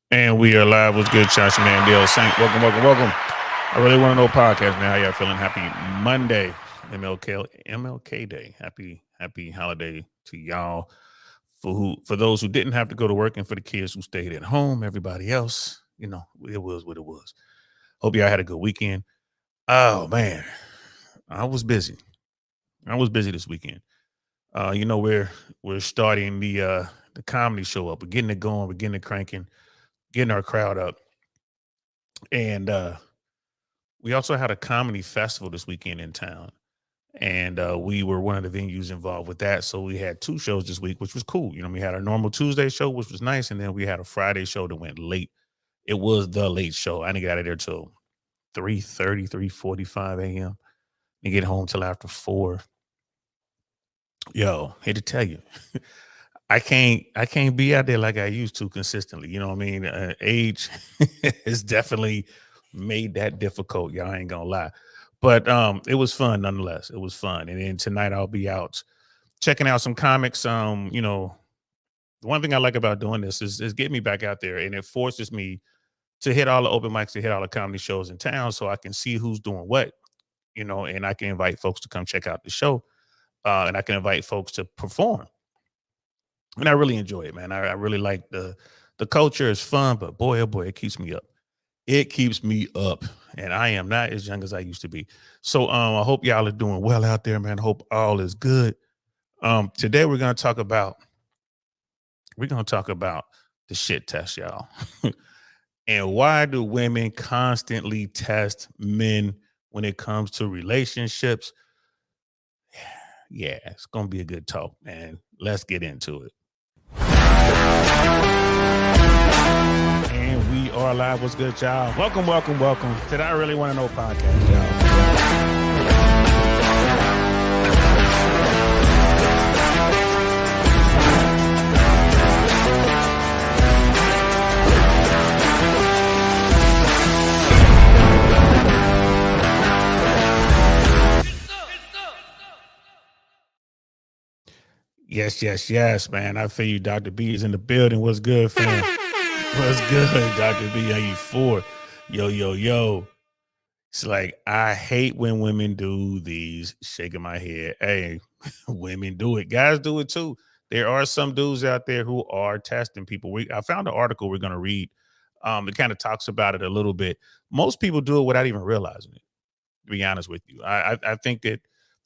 And we are live. What's good, Chacha Man? Dale Saint. Welcome, welcome, welcome. I really want to know podcast, man. How y'all feeling? Happy Monday, MLK Day. Happy holiday to y'all. For those who didn't have to go to work, and for the kids who stayed at home, everybody else, it was what it was. Hope y'all had a good weekend. Oh man, I was busy. I was busy this weekend. We're starting the comedy show up. We're getting it going. We're getting it cranking. Getting our crowd up. And we also had a comedy festival this weekend in town, and we were one of the venues involved with that. So we had two shows this week, which was cool. We had our normal Tuesday show, which was nice, and then we had a Friday show that went late. It was the late show. I didn't get out of there till 3:30, 3:45 a.m. and get home till after 4. Yo, hate to tell you, I can't be out there like I used to consistently. You know what I mean? Age has definitely made that difficult. Y'all ain't gonna lie, but it was fun nonetheless. It was fun, and then tonight I'll be out checking out some comics. The one thing I like about doing this is getting me back out there, and it forces me to hit all the open mics, to hit all the comedy shows in town, so I can see who's doing what. And I can invite folks to come check out the show, and I can invite folks to perform, and I really enjoy it, man. I really like the culture is fun, but boy, oh boy, it keeps me up. It keeps me up, and I am not as young as I used to be. So, I hope y'all are doing well out there, man. Hope all is good. Today we're gonna talk about the shit test, y'all, and why do women constantly test men when it comes to relationships? Yeah, it's gonna be a good talk, man. Let's get into it. And we are live. What's good, y'all? Welcome, welcome, welcome to the I Really Want to Know podcast, y'all. Yes, yes, yes, man. I feel you. Dr. B is in the building. What's good, fam? What's good, Dr. B? Are you for? Yo, yo, yo. It's like, I hate when women do these, shaking my head. Hey, women do it. Guys do it too. There are some dudes out there who are testing people. I found an article we're going to read. It kind of talks about it a little bit. Most people do it without even realizing it, to be honest with you. I think that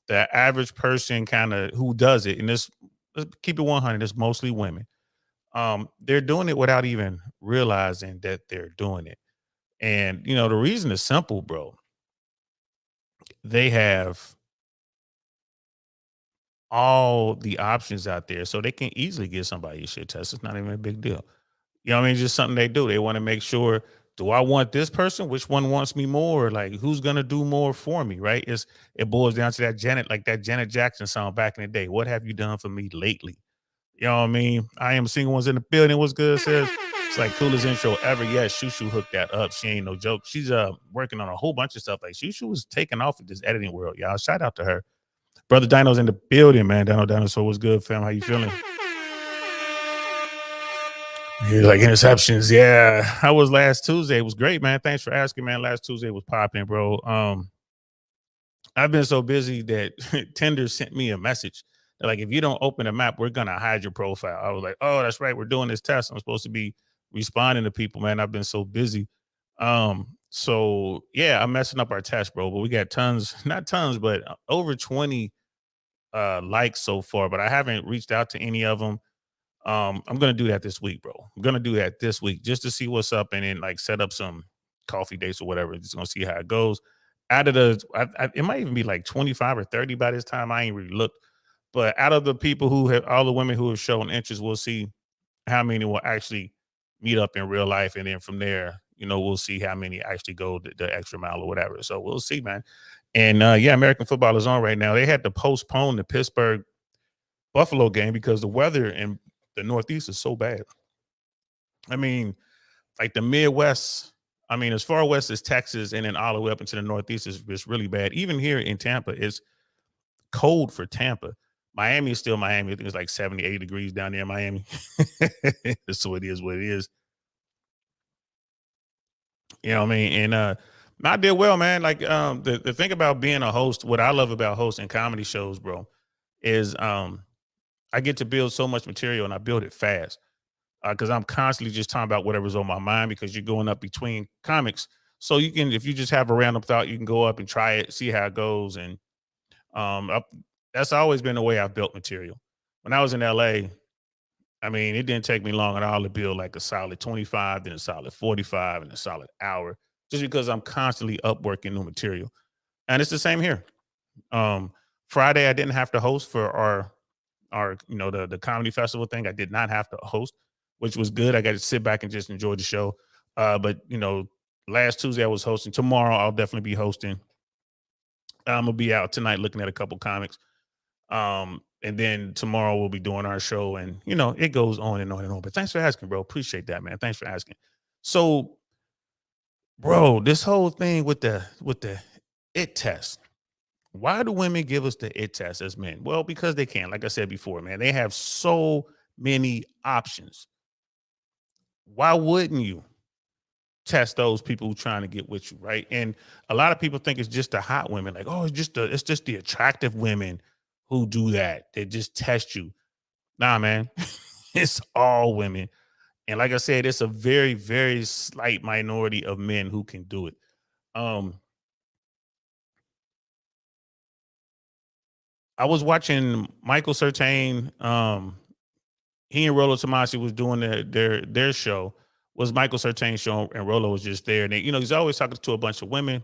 the average person kind of who does it, and this, let's keep it 100, it's mostly women. They're doing it without even realizing that they're doing it. And, the reason is simple, bro. They have all the options out there, so they can easily get somebody a shit test. It's not even a big deal. You know what I mean? Just something they do. They want to make sure, do I want this person? Which one wants me more? Like, who's gonna do more for me? Right? It boils down to that Janet Jackson song back in the day. What have you done for me lately? You know what I mean? I am single ones in the building. What's good, says? It's like coolest intro ever. Yes, Shushu hooked that up. She ain't no joke. She's working on a whole bunch of stuff. Like Shushu was taking off in this editing world, y'all. Shout out to her. Brother Dino's in the building, man. Dinosaur was good, fam. How you feeling? He's like interceptions. Yeah. How was last Tuesday? It was great, man. Thanks for asking, man. Last Tuesday was popping, bro. I've been so busy that Tinder sent me a message. They're like, if you don't open the map, we're gonna hide your profile. I was like, oh, that's right. We're doing this test. I'm supposed to be responding to people, man. I've been so busy. So yeah, I'm messing up our test, bro. But we got tons, not tons, but over 20 likes so far. But I haven't reached out to any of them. I'm gonna do that this week, bro. I'm gonna do that this week just to see what's up, and then like set up some coffee dates or whatever. Just gonna see how it goes. Out of it might even be like 25 or 30 by this time. I ain't really looked, but out of the people who have, all the women who have shown interest, we'll see how many will actually meet up in real life, and then from there, we'll see how many actually go the extra mile or whatever. So we'll see, man. And yeah, American football is on right now. They had to postpone the Pittsburgh Buffalo game because the weather in the Northeast is so bad. I mean, like the Midwest, I mean, as far west as Texas and then all the way up into the Northeast is really bad. Even here in Tampa, it's cold for Tampa. Miami is still Miami. I think it's like 70, 80 degrees down there in Miami. So it is what it is. You know what I mean? And I did well, man. Like the thing about being a host, what I love about hosting comedy shows, bro, is I get to build so much material and I build it fast. Because I'm constantly just talking about whatever's on my mind because you're going up between comics. So you can, if you just have a random thought, you can go up and try it, see how it goes. And up, that's always been the way I've built material. When I was in LA, I mean, it didn't take me long at all to build like a solid 25, then a solid 45, and a solid hour, just because I'm constantly up working new material. And it's the same here. Um, Friday, I didn't have to host for our the comedy festival thing. I did not have to host, which was good. I got to sit back and just enjoy the show. But last Tuesday I was hosting. Tomorrow I'll definitely be hosting. I'm gonna be out tonight looking at a couple comics. And then tomorrow we'll be doing our show, and it goes on and on and on. But thanks for asking, bro. Appreciate that, man. Thanks for asking. So, bro, this whole thing with the it test. Why do women give us the it test as men? Well, because they can. Like I said before, man, they have so many options. Why wouldn't you test those people who trying to get with you, right? And a lot of people think it's just the hot women, like, oh, it's just the attractive women who do that. They just test you. Nah, man, it's all women. And like I said, it's a very, very slight minority of men who can do it. Um, I was watching Michael Certain. He and Rolo Tomasi was doing their show. Was Michael Certain's show, and Rolo was just there. And he's always talking to a bunch of women,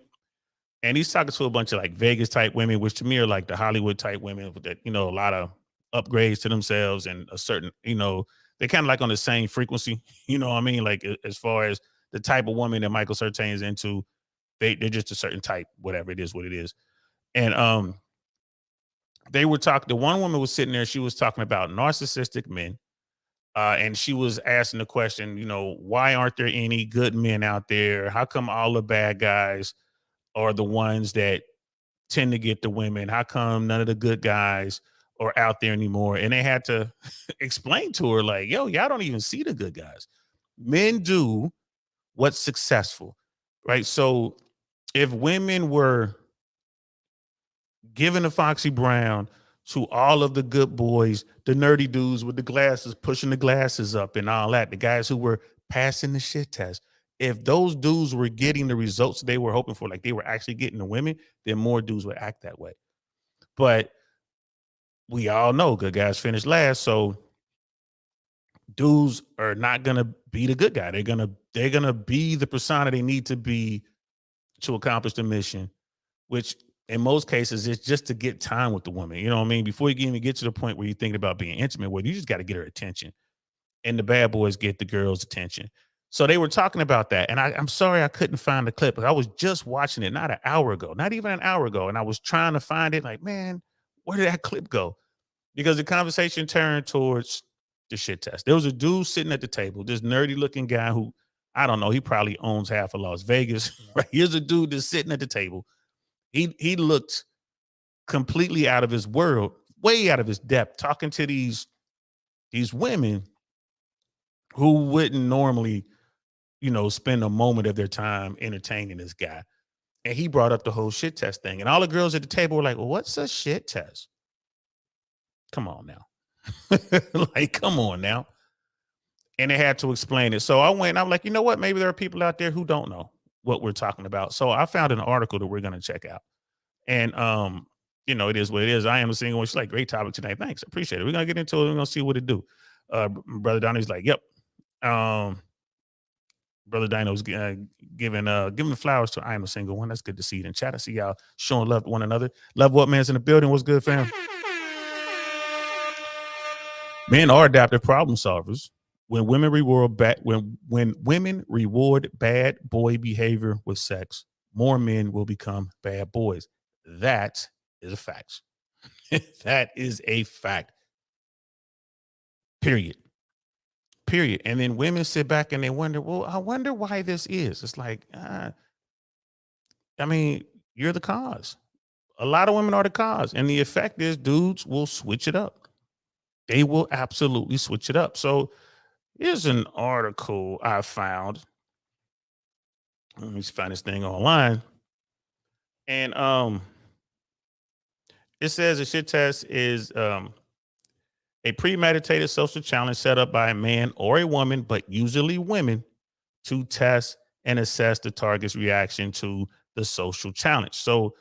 and he's talking to a bunch of like Vegas type women, which to me are like the Hollywood type women with that a lot of upgrades to themselves and a certain they kind of like on the same frequency. You know what I mean? Like as far as the type of woman that Michael Certain is into, they're just a certain type, whatever it is, what it is. And they were talking. The one woman was sitting there. She was talking about narcissistic men. And she was asking the question, why aren't there any good men out there? How come all the bad guys are the ones that tend to get the women? How come none of the good guys are out there anymore? And they had to explain to her, like, yo, y'all don't even see the good guys. Men do what's successful, right? So if women were giving a Foxy Brown to all of the good boys, the nerdy dudes with the glasses, pushing the glasses up and all that, the guys who were passing the shit test. If those dudes were getting the results they were hoping for, like they were actually getting the women, then more dudes would act that way. But we all know good guys finish last, so dudes are not gonna be the good guy. They're gonna be the persona they need to be to accomplish the mission, which in most cases it's just to get time with the woman. You know what I mean? Before you can even get to the point where you're thinking about being intimate with, you just got to get her attention. And the bad boys get the girls' attention. So they were talking about that. And I'm sorry I couldn't find the clip, but I was just watching it not an hour ago, not even an hour ago. And I was trying to find it, like, man, where did that clip go? Because the conversation turned towards the shit test. There was a dude sitting at the table, this nerdy looking guy who, I don't know, he probably owns half of Las Vegas. Right? Here's a dude that's sitting at the table. He looked completely out of his world, way out of his depth, talking to these women who wouldn't normally, spend a moment of their time entertaining this guy. And he brought up the whole shit test thing. And all the girls at the table were like, well, what's a shit test? Come on now. Like, come on now. And they had to explain it. So I went and I'm like, you know what? Maybe there are people out there who don't know what we're talking about. So I found an article that we're going to check out. And it is what it is. I am a single one. She's like, great topic tonight. Thanks. Appreciate it. We're gonna get into it. We're gonna see what it do. Brother Donnie's like, yep. Brother Dino's giving flowers to I am a single one. That's good to see it in chat. I see y'all showing love to one another. Love what man's in the building. What's good, fam? Men are adaptive problem solvers. When women reward when women reward bad boy behavior with sex, more men will become bad boys. That is a fact. That is a fact. Period. Period. And then women sit back and they wonder, well, I wonder why this is. It's like, I mean, you're the cause. A lot of women are the cause. And the effect is dudes will switch it up. They will absolutely switch it up. So here's an article I found Let me find this thing online. And it says a shit test is a premeditated social challenge set up by a man or a woman, but usually women, to test and assess the target's reaction to the social challenge. So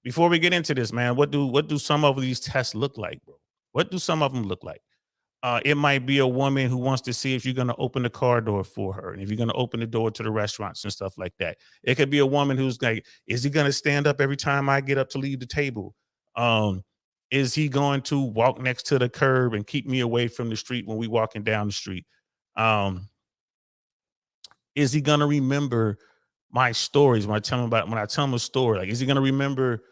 before we get into this, man, what do some of these tests look like, bro? What do some of them look like? It might be a woman who wants to see if you're going to open the car door for her and if you're going to open the door to the restaurants and stuff like that. It could be a woman who's like, is he going to stand up every time I get up to leave the table? Um, is he going to walk next to the curb and keep me away from the street when we walking down the street? Um, is he going to remember my stories when I tell him a story? Like, is he going to remember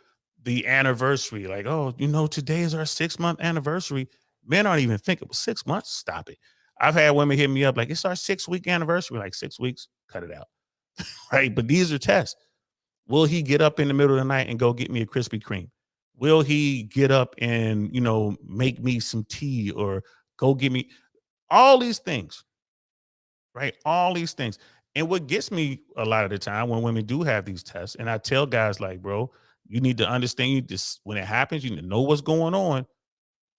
the anniversary? Like, oh, today is our 6 month anniversary. Men aren't even thinking, well, 6 months? Stop it. I've had women hit me up like, it's our 6 week anniversary. Like, 6 weeks? Cut it out. Right. But these are tests. Will he get up in the middle of the night and go get me a Krispy Kreme? Will he get up and, make me some tea or go get me all these things? Right? All these things. And what gets me a lot of the time when women do have these tests, and I tell guys like, bro, you need to understand this when it happens, you need to know what's going on.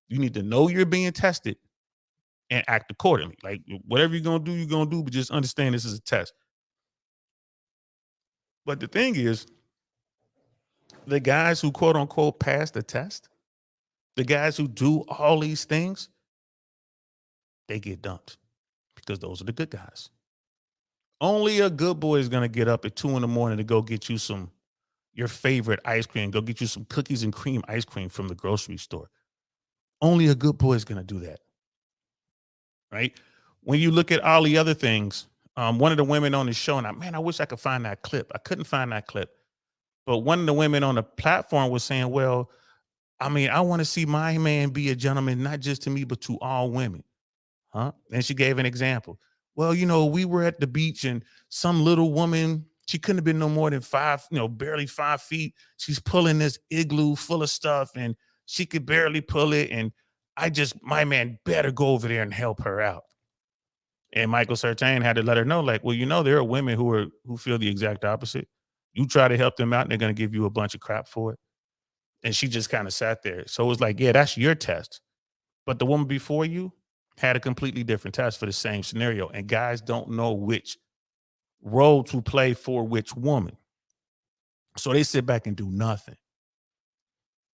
You need to know you're being tested and act accordingly. Like whatever you're gonna do, but just understand this is a test. But the thing is, the guys who quote unquote pass the test, the guys who do all these things, they get dumped because those are the good guys. Only a good boy is gonna get up at 2 a.m. to go get you your favorite ice cream, go get you some cookies and cream ice cream from the grocery store. Only a good boy is gonna do that. Right? When you look at all the other things, one of the women on the show, and I wish I could find that clip. I couldn't find that clip. But one of the women on the platform was saying, well, I mean, I want to see my man be a gentleman, not just to me, but to all women. Huh? And she gave an example. Well, we were at the beach and some little woman, she couldn't have been no more than barely 5 feet. She's pulling this igloo full of stuff and she could barely pull it. And my man better go over there and help her out. And Michael Sartain had to let her know, like, well, there are women who feel the exact opposite. You try to help them out and they're going to give you a bunch of crap for it. And she just kind of sat there. So it was like, yeah, that's your test. But the woman before you had a completely different test for the same scenario. And guys don't know which role to play for which woman. So they sit back and do nothing.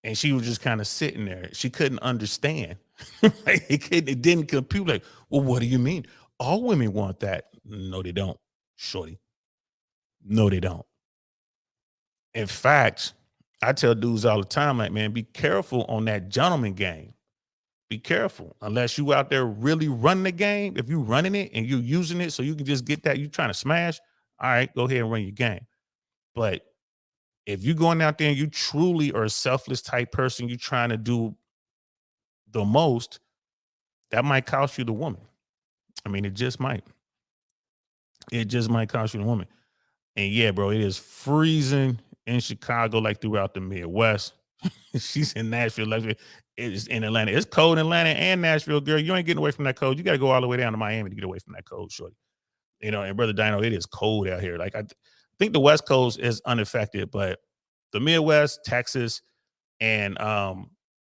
And she was just kind of sitting there. She couldn't understand. It didn't compute. Like, well, what do you mean? All women want that. No, they don't, shorty. No, they don't. In fact, I tell dudes all the time, like, man, be careful on that gentleman game. Be careful. Unless you out there really running the game. If you running it and you're using it so you can just get that, you trying to smash, all right, go ahead and run your game. But if you're going out there and you truly are a selfless type person, you trying to do the most, that might cost you the woman. I mean, it just might. It just might cost you the woman. And yeah, bro, it is freezing in Chicago, like throughout the Midwest. She's in Nashville, like it's in Atlanta. It's cold in Atlanta and Nashville, girl. You ain't getting away from that cold. You got to go all the way down to Miami to get away from that cold, shorty. And brother Dino, it is cold out here. Like I think the West Coast is unaffected, but the Midwest, Texas, and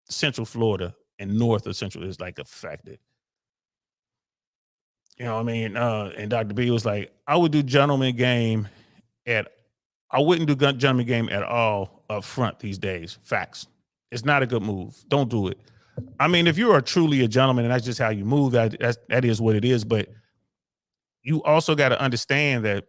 Central Florida and north of Central is like affected. You know what I mean? And Dr. B was like, I would do gentleman game I wouldn't do gentleman game at all up front these days. Facts. It's not a good move. Don't do it. I mean, if you are truly a gentleman and that's just how you move, that is what it is. But you also got to understand that,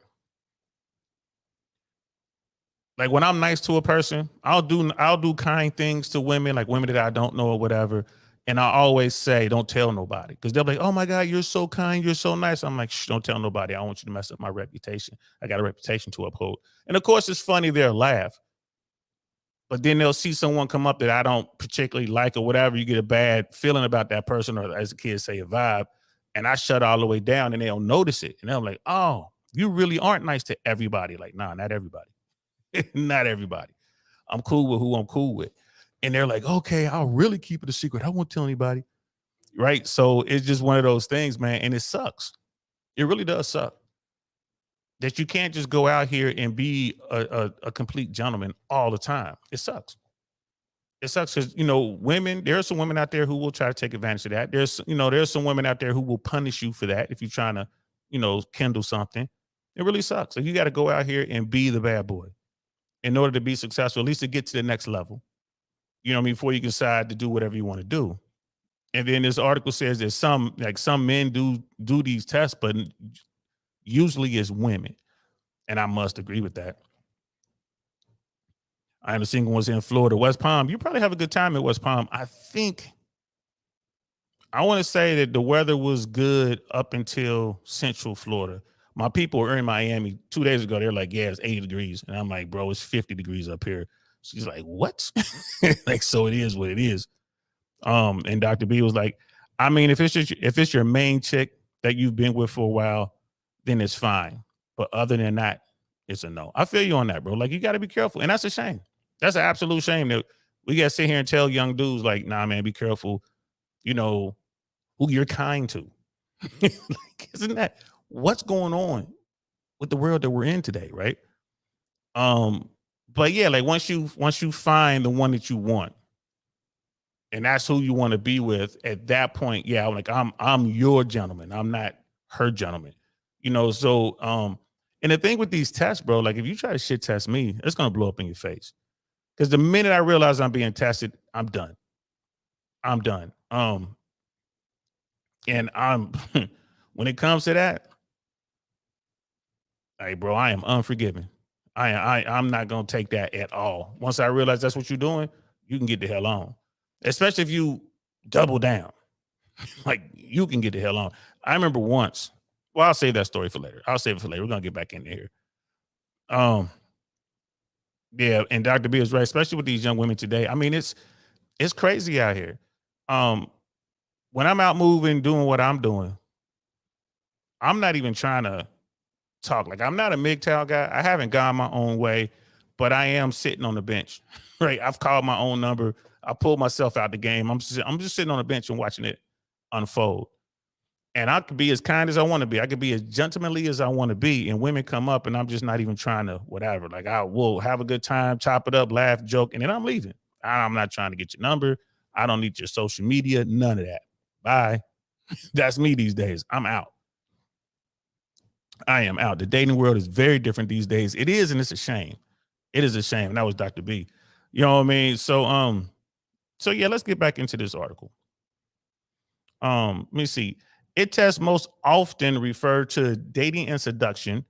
like, when I'm nice to a person, I'll do kind things to women, like women that I don't know or whatever. And I always say, don't tell nobody. Because they'll be like, oh my God, you're so kind, you're so nice. I'm like, shh, don't tell nobody. I don't want you to mess up my reputation. I got a reputation to uphold. And of course, it's funny, they'll laugh. But then they'll see someone come up that I don't particularly like or whatever. You get a bad feeling about that person, or as the kids say, a vibe. And I shut all the way down and they'll notice it. And they're like, oh, you really aren't nice to everybody. Like, nah, not everybody. Not everybody. I'm cool with who I'm cool with. And they're like, okay, I'll really keep it a secret. I won't tell anybody. Right. So it's just one of those things, man. And it sucks. It really does suck that you can't just go out here and be a complete gentleman all the time. It sucks. It sucks because women. There are some women out there who will try to take advantage of that. There's some women out there who will punish you for that if you're trying to, kindle something. It really sucks. So you got to go out here and be the bad boy in order to be successful, at least to get to the next level. You know what I mean? Before you decide to do whatever you want to do. And then this article says that some men do these tests, but usually it's women. And I must agree with that. I am a single ones in Florida, West Palm. You probably have a good time at West Palm. I want to say that the weather was good up until Central Florida. My people were in Miami 2 days ago. They're like, yeah, it's 80 degrees. And I'm like, bro, it's 50 degrees up here. She's like, what? Like, so it is what it is. And Dr. B was like, I mean, if it's your main chick that you've been with for a while, then it's fine. But other than that, it's a no. I feel you on that, bro. Like, you got to be careful. And that's a shame. That's an absolute shame that we got to sit here and tell young dudes like, nah, man, be careful, who you're kind to. Like, isn't that what's going on with the world that we're in today, right? But yeah, like once you find the one that you want, and that's who you want to be with, at that point, yeah, I'm your gentleman. I'm not her gentleman. So and the thing with these tests, bro, like if you try to shit test me, it's gonna blow up in your face. Because the minute I realize I'm being tested, I'm done. And I'm when it comes to that, hey, bro, I am unforgiving. I'm not gonna take that at all. Once I realize that's what you're doing, you can get the hell on. Especially if you double down, like you can get the hell on. I remember once. Well, I'll save that story for later. I'll save it for later. We're gonna get back into here. Yeah, and Dr. B is right, especially with these young women today. I mean, it's crazy out here. When I'm out moving, doing what I'm doing, I'm not even trying to talk. Like, I'm not a MGTOW guy. I haven't gone my own way, but I am sitting on the bench. Right? I've called my own number. I pulled myself out the game. I'm just sitting on the bench and watching it unfold. And I could be as kind as I want to be. I could be as gentlemanly as I want to be. And women come up and I'm just not even trying to whatever. Like, I will have a good time, chop it up, laugh, joke, and then I'm leaving. I'm not trying to get your number. I don't need your social media. None of that. Bye. That's me these days. I'm out. I am out. The dating world is very different these days. It is, and it's a shame. It is a shame. And that was Dr. B. You know what I mean? So yeah, let's get back into this article. Let me see. It tests most often refer to dating and seduction.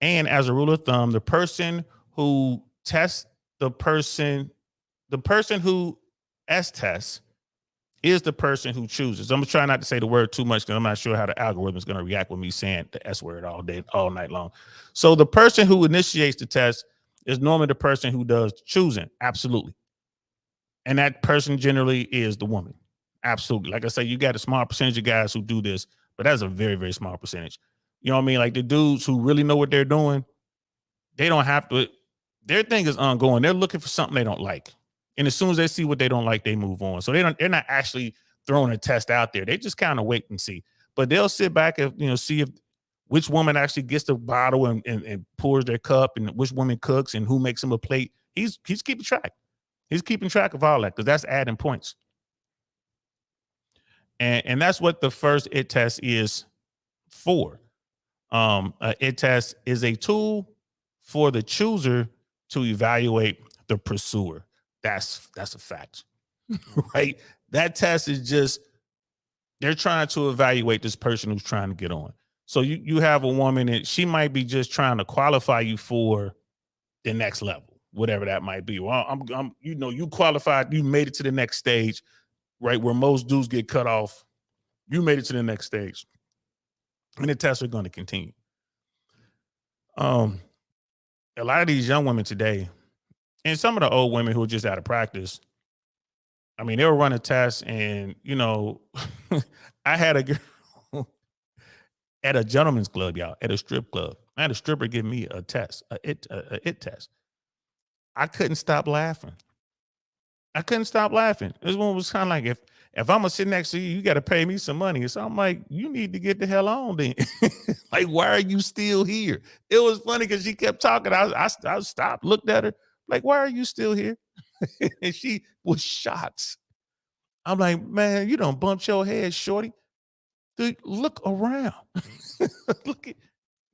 And as a rule of thumb, the person who tests the person who tests is the person who chooses. I'm gonna try not to say the word too much because I'm not sure how the algorithm is gonna react with me saying the S word all day, all night long. So the person who initiates the test is normally the person who does choosing. Absolutely. And that person generally is the woman. Absolutely. Like I say, you got a small percentage of guys who do this, but that's a very, very small percentage. You know what I mean? Like the dudes who really know what they're doing, they don't have to, their thing is ongoing. They're looking for something they don't like. And as soon as they see what they don't like, they move on. So they're not actually throwing a test out there. They just kind of wait and see. But they'll sit back and see if which woman actually gets the bottle and pours their cup and which woman cooks and who makes him a plate. He's keeping track. He's keeping track of all that because that's adding points. And that's what the first IT test is for. A IT test is a tool for the chooser to evaluate the pursuer. That's a fact, right? That test is just, they're trying to evaluate this person who's trying to get on. So you have a woman and she might be just trying to qualify you for the next level, whatever that might be. Well, I'm you qualified, you made it to the next stage, right? Where most dudes get cut off. You made it to the next stage. And the tests are going to continue. A lot of these young women today, and some of the old women who are just out of practice, I mean, they'll run a test and, I had a girl at a gentleman's club, y'all, at a strip club. I had a stripper give me a test, a it test. I couldn't stop laughing. This one was kind of like, If I'm gonna sit next to you, you got to pay me some money. So I'm like, you need to get the hell on then. Like, why are you still here? It was funny because she kept talking. I stopped, looked at her, like, why are you still here? And she was shocked. I'm like, man, you don't bump your head, shorty. Dude, look around. Look at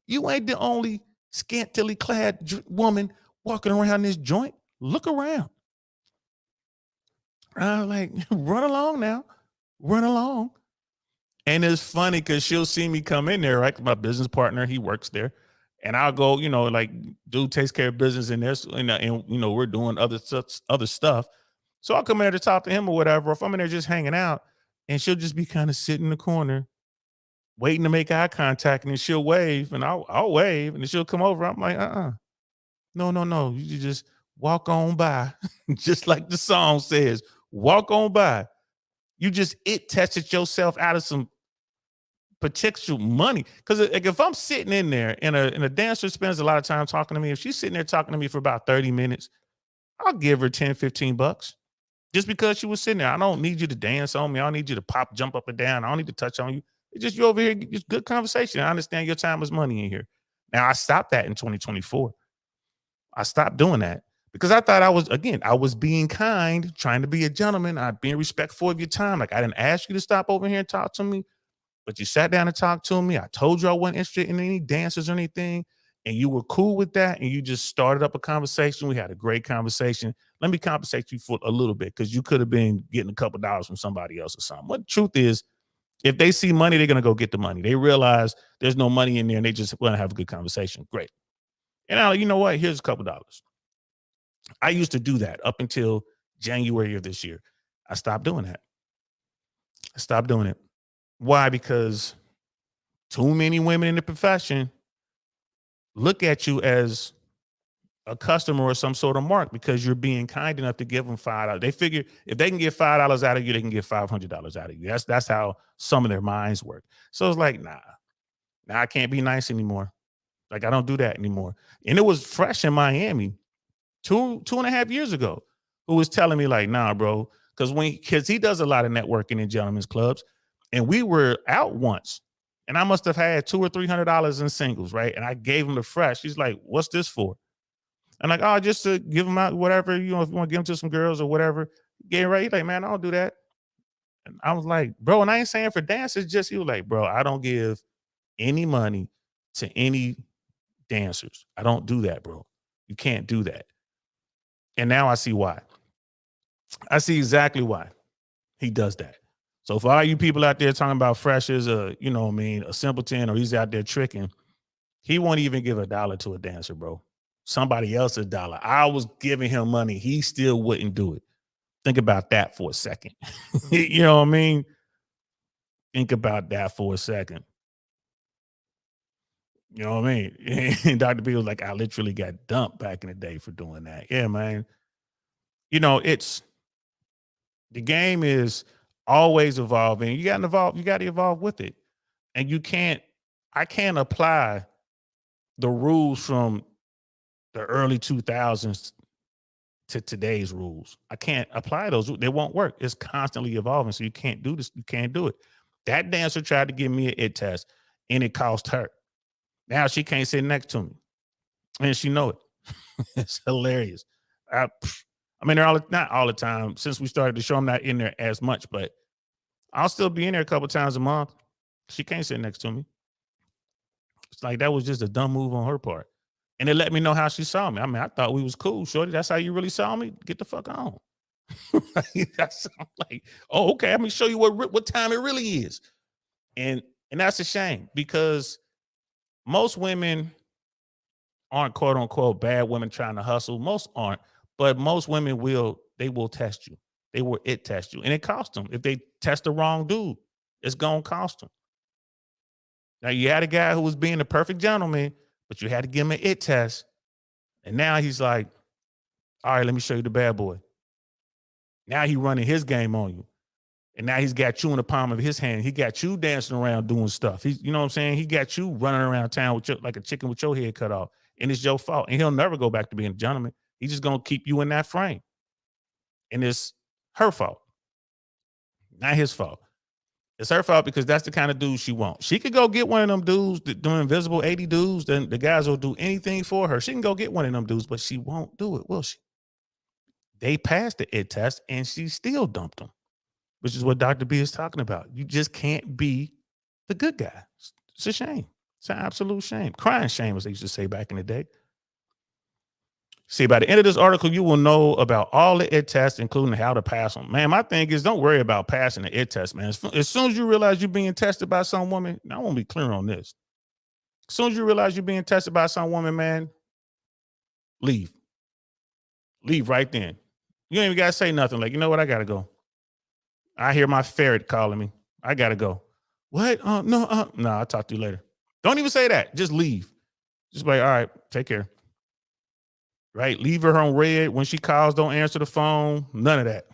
you ain't the only scantily clad woman walking around this joint. Look around. I'm like, run along now, run along. And it's funny because she'll see me come in there, right? My business partner, he works there. And I'll go, like, dude takes care of business in there. And we're doing other stuff. So I'll come in there to talk to him or whatever. If I'm in there just hanging out, and she'll just be kind of sitting in the corner, waiting to make eye contact, and then she'll wave, and I'll wave, and then she'll come over. I'm like, no, no, no. You just walk on by, just like the song says, walk on by. You just tested yourself out of some potential money. Because if I'm sitting in there and a dancer spends a lot of time talking to me, if she's sitting there talking to me for about 30 minutes, I'll give her 10, 15 bucks. Just because she was sitting there. I don't need you to dance on me. I don't need you to jump up and down. I don't need to touch on you. It's just you over here, just good conversation. I understand your time is money in here. Now, I stopped that in 2024. I stopped doing that because I thought I was being kind, trying to be a gentleman. I'm being respectful of your time. Like, I didn't ask you to stop over here and talk to me, but you sat down and talked to me. I told you I wasn't interested in any dances or anything, and you were cool with that, and you just started up a conversation. We had a great conversation. Let me compensate you for a little bit because you could have been getting a couple dollars from somebody else or something. What the truth is, if they see money, they're going to go get the money. They realize there's no money in there, and they just want to have a good conversation. Great. And now, you know what? Here's a couple dollars. I used to do that up until January of this year. I stopped doing that. I stopped doing it. Why? Because too many women in the profession look at you as a customer or some sort of mark because you're being kind enough to give them $5. They figure if they can get $5 out of you, they can get $500 out of you. That's how some of their minds work. So it's like, nah, I can't be nice anymore. Like, I don't do that anymore. And it was fresh in Miami 2.5 years ago, who was telling me like, nah, bro, because he does a lot of networking in gentlemen's clubs, and we were out once, and I must have had $200 or $300 in singles, right? And I gave him the fresh. He's like, what's this for? I'm like, oh, just to give him out, whatever, if you want to give him to some girls or whatever. Getting ready, he's like, man, I don't do that. And I was like, bro, and I ain't saying for dances, just he was like, bro, I don't give any money to any dancers. I don't do that, bro. You can't do that. And now I see why. I see exactly why he does that. So for all you people out there talking about Fresh is a simpleton, or he's out there tricking, he won't even give $1 to a dancer, bro. Somebody else $1. I was giving him money. He still wouldn't do it. Think about that for a second. You know what I mean? Think about that for a second. You know what I mean? And Dr. B was like, I literally got dumped back in the day for doing that. Yeah, man. It's the game is always evolving. You got to evolve with it. And I can't apply the rules from the early 2000s to today's rules. I can't apply those. They won't work. It's constantly evolving. So you can't do this. You can't do it. That dancer tried to give me an IT test, and it cost her. Now she can't sit next to me, and she know it. It's hilarious. I'm in there not all the time. Since we started the show, I'm not in there as much, but I'll still be in there a couple times a month. She can't sit next to me. It's like that was just a dumb move on her part. And it let me know how she saw me. I mean, I thought we was cool, shorty. That's how you really saw me? Get the fuck on. That's like, oh, okay. Let me show you what time it really is. And that's a shame because most women aren't quote unquote bad women trying to hustle. Most aren't, but most women will test you. They will test you. And it costs them. If they test the wrong dude, it's gonna cost them. Now you had a guy who was being a perfect gentleman, but you had to give him an test. And now he's like, all right, let me show you the bad boy. Now he running his game on you. And now he's got you in the palm of his hand. He got you dancing around doing stuff. You know what I'm saying? He got you running around town with like a chicken with your head cut off. And it's your fault. And he'll never go back to being a gentleman. He's just going to keep you in that frame. And it's her fault. Not his fault. It's her fault because that's the kind of dude she wants. She could go get one of them dudes, them invisible 80 dudes, then the guys will do anything for her. She can go get one of them dudes, but she won't do it, will she? They passed the IT test and she still dumped them, which is what Dr. B is talking about. You just can't be the good guy. It's a shame. It's an absolute shame. Crying shame, as they used to say back in the day. See, by the end of this article, you will know about all the IT tests, including how to pass them. Man, my thing is don't worry about passing the IT test, man. As soon as you realize you're being tested by some woman, I want to be clear on this. As soon as you realize you're being tested by some woman, man, leave. Leave right then. You ain't even got to say nothing. Like, you know what? I got to go. I hear my ferret calling me. I got to go. What? No, I'll talk to you later. Don't even say that. Just leave. Just be like, all right, take care. Right? Leave her on red. When she calls, don't answer the phone. None of that.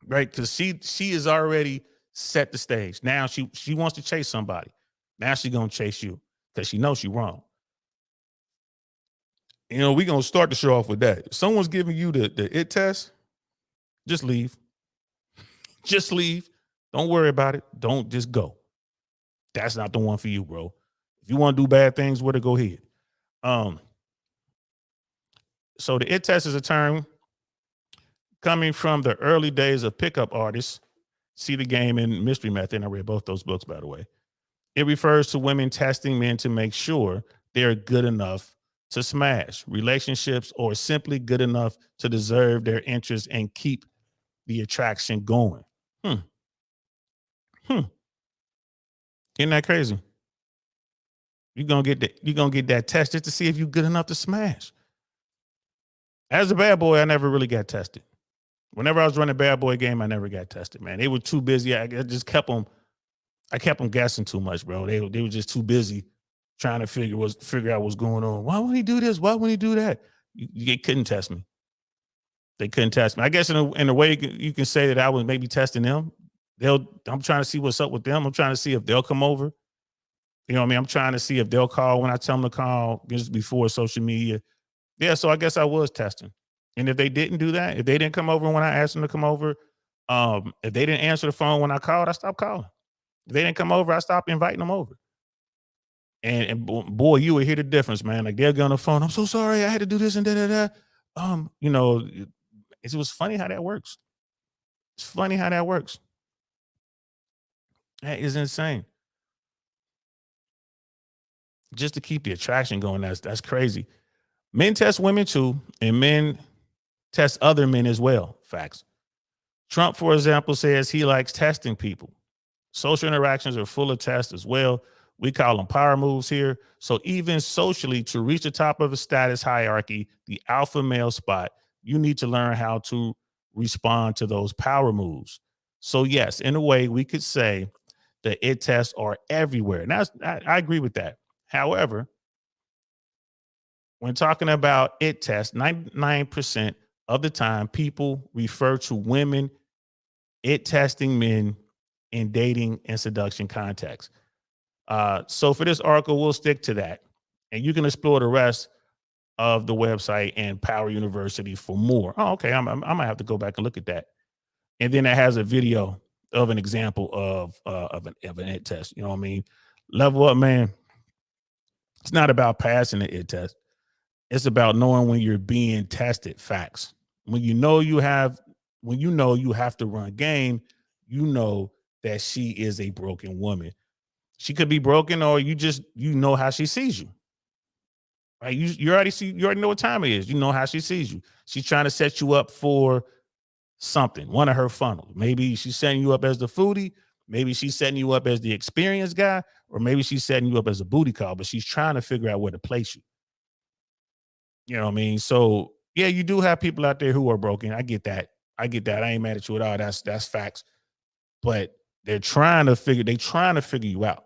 Right? Because she is already set the stage. Now she wants to chase somebody. Now she's going to chase you because she knows she's wrong. You know, we're going to start the show off with that. If someone's giving you the IT test, just leave. Just leave. Don't worry about it. Don't just go. That's not the one for you, bro. If you want to do bad things, where to go ahead. So the IT test is a term coming from the early days of pickup artists. See the Game and Mystery Method. And I read both those books, by the way. It refers to women testing men to make sure they're good enough to smash relationships or simply good enough to deserve their interest and keep the attraction going. Isn't that crazy? You're gonna get that test just to see if you're good enough to smash. As a bad boy, I never really got tested. Whenever I was running bad boy game, I never got tested, man. They were too busy. I just kept them. I kept them guessing too much, bro. They were just too busy trying to figure out what's going on. Why would he do this? Why would he do that? They couldn't test me. They couldn't test me. I guess in a way you can say that I was maybe testing them. I'm trying to see what's up with them. I'm trying to see if they'll come over. You know what I mean? I'm trying to see if they'll call when I tell them to call. This is before social media. Yeah, so I guess I was testing. And if they didn't do that, if they didn't come over when I asked them to come over, if they didn't answer the phone when I called, I stopped calling. If they didn't come over, I stopped inviting them over. And boy, you would hear the difference, man. Like they'll get on the phone. I'm so sorry, I had to do this and da. You know, it was funny how that works. It's funny how that works. That is insane. Just to keep the attraction going, that's crazy. Men test women too, and men test other men as well. Facts. Trump, for example, says he likes testing people. Social interactions are full of tests as well. We call them power moves here. So even socially, to reach the top of a status hierarchy, the alpha male spot, you need to learn how to respond to those power moves. So yes, in a way, we could say the IT tests are everywhere. And I agree with that. However, when talking about IT tests, 99% of the time, people refer to women IT testing men in dating and seduction context. So for this article, we'll stick to that. And you can explore the rest of the website and Power University for more. Oh, okay. I might have to go back and look at that. And then it has a video of an example of an IT test. You know what I mean? Level up, man. It's not about passing the IT test. It's about knowing when you're being tested. Facts. When you know you have to run game, you know that she is a broken woman. She could be broken, or you know how she sees you. Right? You already know what time it is. You know how she sees you. She's trying to set you up for something, one of her funnels. Maybe she's setting you up as the foodie. Maybe she's setting you up as the experienced guy, or maybe she's setting you up as a booty call, but she's trying to figure out where to place you. You know what I mean? So yeah, you do have people out there who are broken. I get that. I ain't mad at you at all. That's facts. But they're trying to figure you out.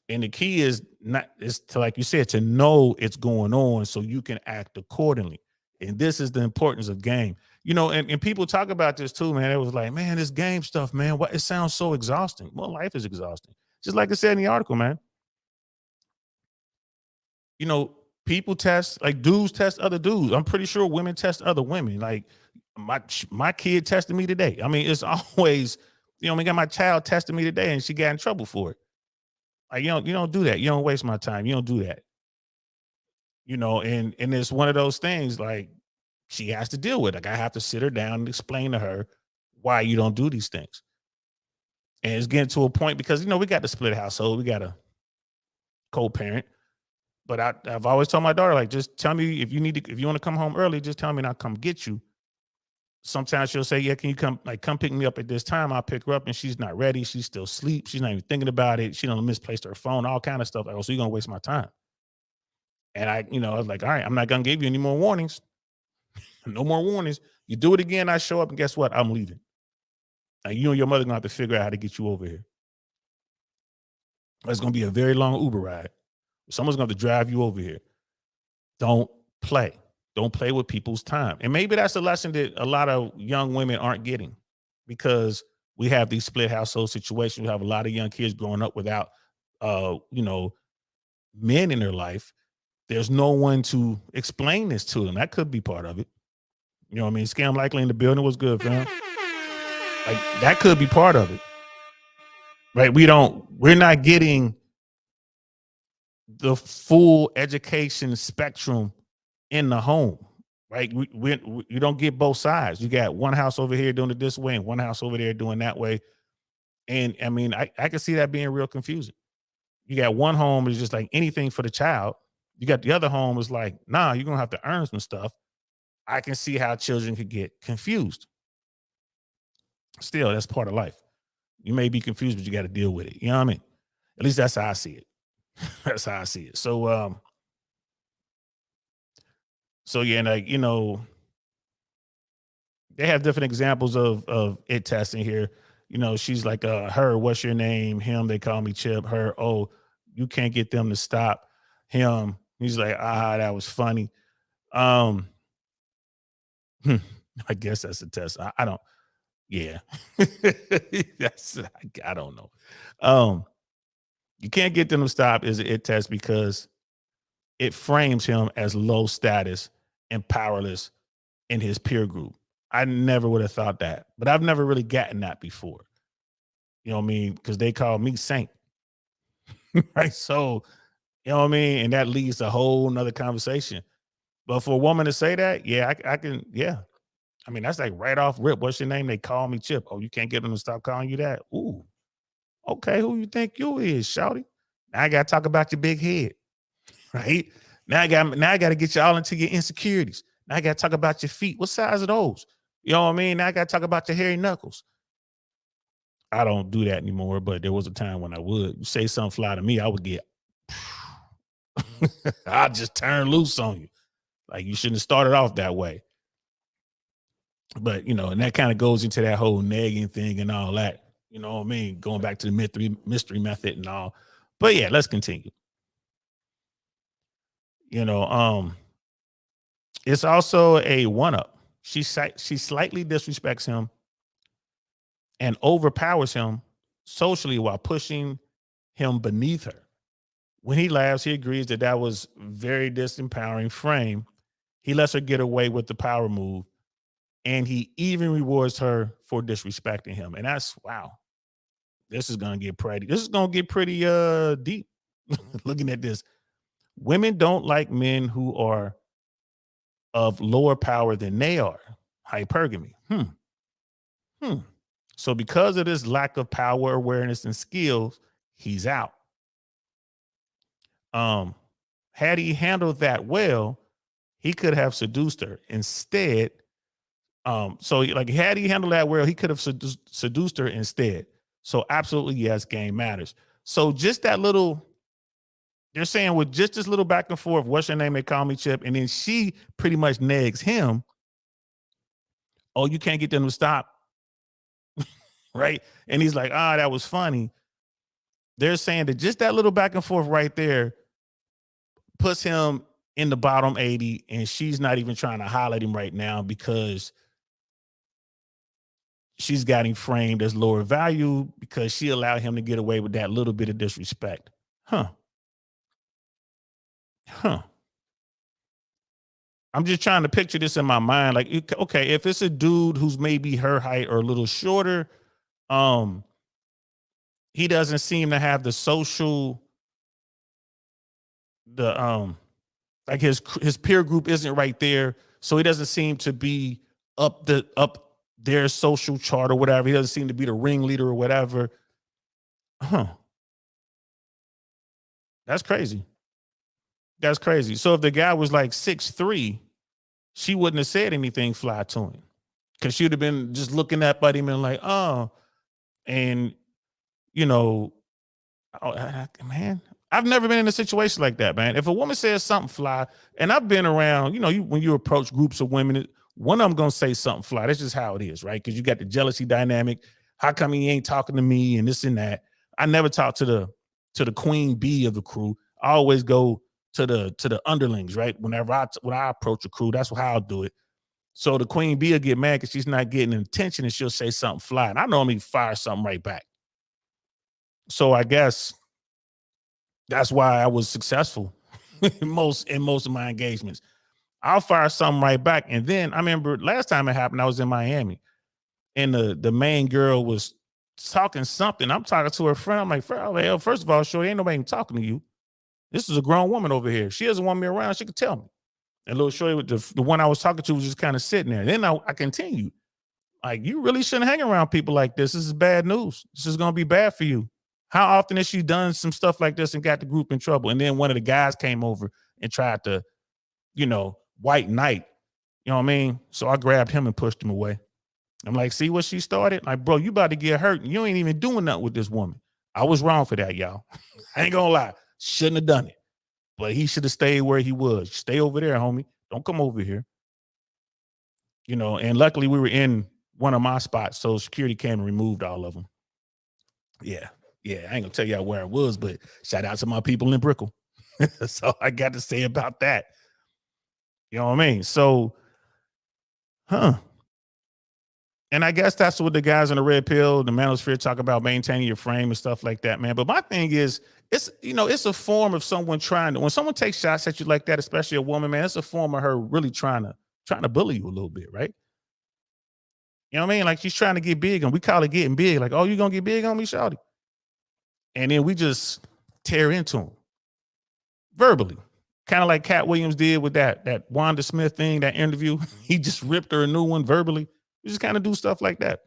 And the key is to, like you said, to know it's going on so you can act accordingly. And this is the importance of game. You know, and people talk about this too, man. It was like, man, this game stuff, man, it sounds so exhausting. Well, life is exhausting. Just like I said in the article, man. You know, people test, like dudes test other dudes. I'm pretty sure women test other women. Like my kid tested me today. I mean, it's always, I got my child testing me today and she got in trouble for it. Like, you don't do that. You don't waste my time. You don't do that. And it's one of those things like she has to deal with. Like I have to sit her down and explain to her why you don't do these things. And it's getting to a point because we got the split household, we got a co-parent. But I've always told my daughter, like, just tell me if you want to come home early, just tell me and I'll come get you. Sometimes she'll say, yeah, can you come pick me up at this time? I'll pick her up and she's not ready. She's still asleep. She's not even thinking about it. She don't misplaced her phone, all kind of stuff. Like, oh, so you're gonna waste my time. And I was like, all right, I'm not gonna give you any more warnings. No more warnings. You do it again, I show up, and guess what? I'm leaving. Like, you and your mother gonna have to figure out how to get you over here. It's gonna be a very long Uber ride. Someone's gonna have to drive you over here. Don't play. Don't play with people's time. And maybe that's a lesson that a lot of young women aren't getting because we have these split household situations. We have a lot of young kids growing up without men in their life. There's no one to explain this to them. That could be part of it. You know what I mean? Scam Likely in the building was good, fam. Like that could be part of it. Right? We're not getting the full education spectrum in the home, right? You don't get both sides. You got one house over here doing it this way and one house over there doing that way. And I mean, I can see that being real confusing. You got one home is just like anything for the child. You got the other home is like, nah, you're gonna have to earn some stuff. I can see how children could get confused. Still, that's part of life. You may be confused, but you got to deal with it. You know what I mean? At least that's how I see it. That's how I see it. So yeah, like they have different examples of it testing here. She's like, her, what's your name? Him, they call me Chip. Her, oh, you can't get them to stop. Him, he's like, that was funny. I guess that's a test. I don't. Yeah, I don't know. You can't get them to stop is an it test because it frames him as low status and powerless in his peer group. I never would have thought that, but I've never really gotten that before. You know what I mean? Because they call me Saint, right? So, you know what I mean? And that leads to a whole nother conversation. But for a woman to say that, yeah, I can, yeah. I mean, that's like right off rip. What's your name? They call me Chip. Oh, you can't get them to stop calling you that? Ooh, okay. Who you think you is, shouty? Now I got to talk about your big head, right? Now I got to get you all into your insecurities. Now I got to talk about your feet. What size are those? You know what I mean? Now I got to talk about your hairy knuckles. I don't do that anymore, but there was a time when I would. You say something fly to me, I would get, I'll just turn loose on you. Like you shouldn't have started off that way. But and that kind of goes into that whole nagging thing and all that. You know what I mean? Going back to the mystery method and all. But yeah, let's continue. You know, it's also a one up. She slightly disrespects him and overpowers him socially while pushing him beneath her. When he laughs, he agrees that was very disempowering frame. He lets her get away with the power move, and he even rewards her for disrespecting him. And that's wow. This is gonna get pretty. This is gonna get pretty deep. Looking at this, women don't like men who are of lower power than they are. Hypergamy. So because of this lack of power, awareness, and skills, he's out. Had he handled that well, he could have seduced her. Instead, had he handled that well, he could have seduced her instead. So absolutely, yes, game matters. So just that little, they're saying with just this little back and forth, what's your name? They call me Chip. And then she pretty much nags him. Oh, you can't get them to stop. Right. And he's like, that was funny. They're saying that just that little back and forth right there puts him in the bottom 80. And she's not even trying to highlight him right now because she's got him framed as lower value because she allowed him to get away with that little bit of disrespect. Huh. I'm just trying to picture this in my mind. Like, okay, if it's a dude who's maybe her height or a little shorter, um, he doesn't seem to have the social, the like his peer group isn't right there, so he doesn't seem to be up their social chart or whatever. He doesn't seem to be the ringleader or whatever. Huh? That's crazy. That's crazy. So if the guy was like 6'3", she wouldn't have said anything fly to him because she'd have been just looking up at him and like, oh, and you know, oh, man, I've never been in a situation like that, man. If a woman says something fly, and I've been around, when you approach groups of women, one of them gonna say something fly. That's just how it is, right? Because you got the jealousy dynamic. How come he ain't talking to me and this and that? I never talk to the queen bee of the crew. I always go to the underlings, right? When I approach a crew, that's how I'll do it. So the queen bee will get mad because she's not getting attention and she'll say something fly. And I normally fire something right back. So I guess that's why I was successful in most of my engagements. I'll fire something right back. And then I remember last time it happened, I was in Miami and the main girl was talking something. I'm talking to her friend. I'm like, first of all, sure, ain't nobody even talking to you. This is a grown woman over here. She doesn't want me around. She could tell me. And little shorty with the one I was talking to was just kind of sitting there. Then I continued. Like, you really shouldn't hang around people like this. This is bad news. This is gonna be bad for you. How often has she done some stuff like this and got the group in trouble? And then one of the guys came over and tried to, white knight. You know what I mean? So I grabbed him and pushed him away. I'm like, see what she started? Like, bro, you about to get hurt. And you ain't even doing nothing with this woman. I was wrong for that, y'all. I ain't gonna lie. Shouldn't have done it. But he should have stayed where he was. Stay over there, homie. Don't come over here. And luckily we were in one of my spots, so security came and removed all of them. Yeah. Yeah. I ain't gonna tell y'all where I was, but shout out to my people in Brickell. So I got to say about that. You know what I mean? So, huh. And I guess that's what the guys in the red pill, the manosphere talk about maintaining your frame and stuff like that, man. But my thing is, it's a form of someone trying to, when someone takes shots at you like that, especially a woman, man, it's a form of her really trying to bully you a little bit, right? You know what I mean? Like she's trying to get big, and we call it getting big. Like, oh, you gonna get big on me, shawty? And then we just tear into him verbally, kind of like Cat Williams did with that Wanda Smith thing, that interview. He just ripped her a new one verbally. We just kind of do stuff like that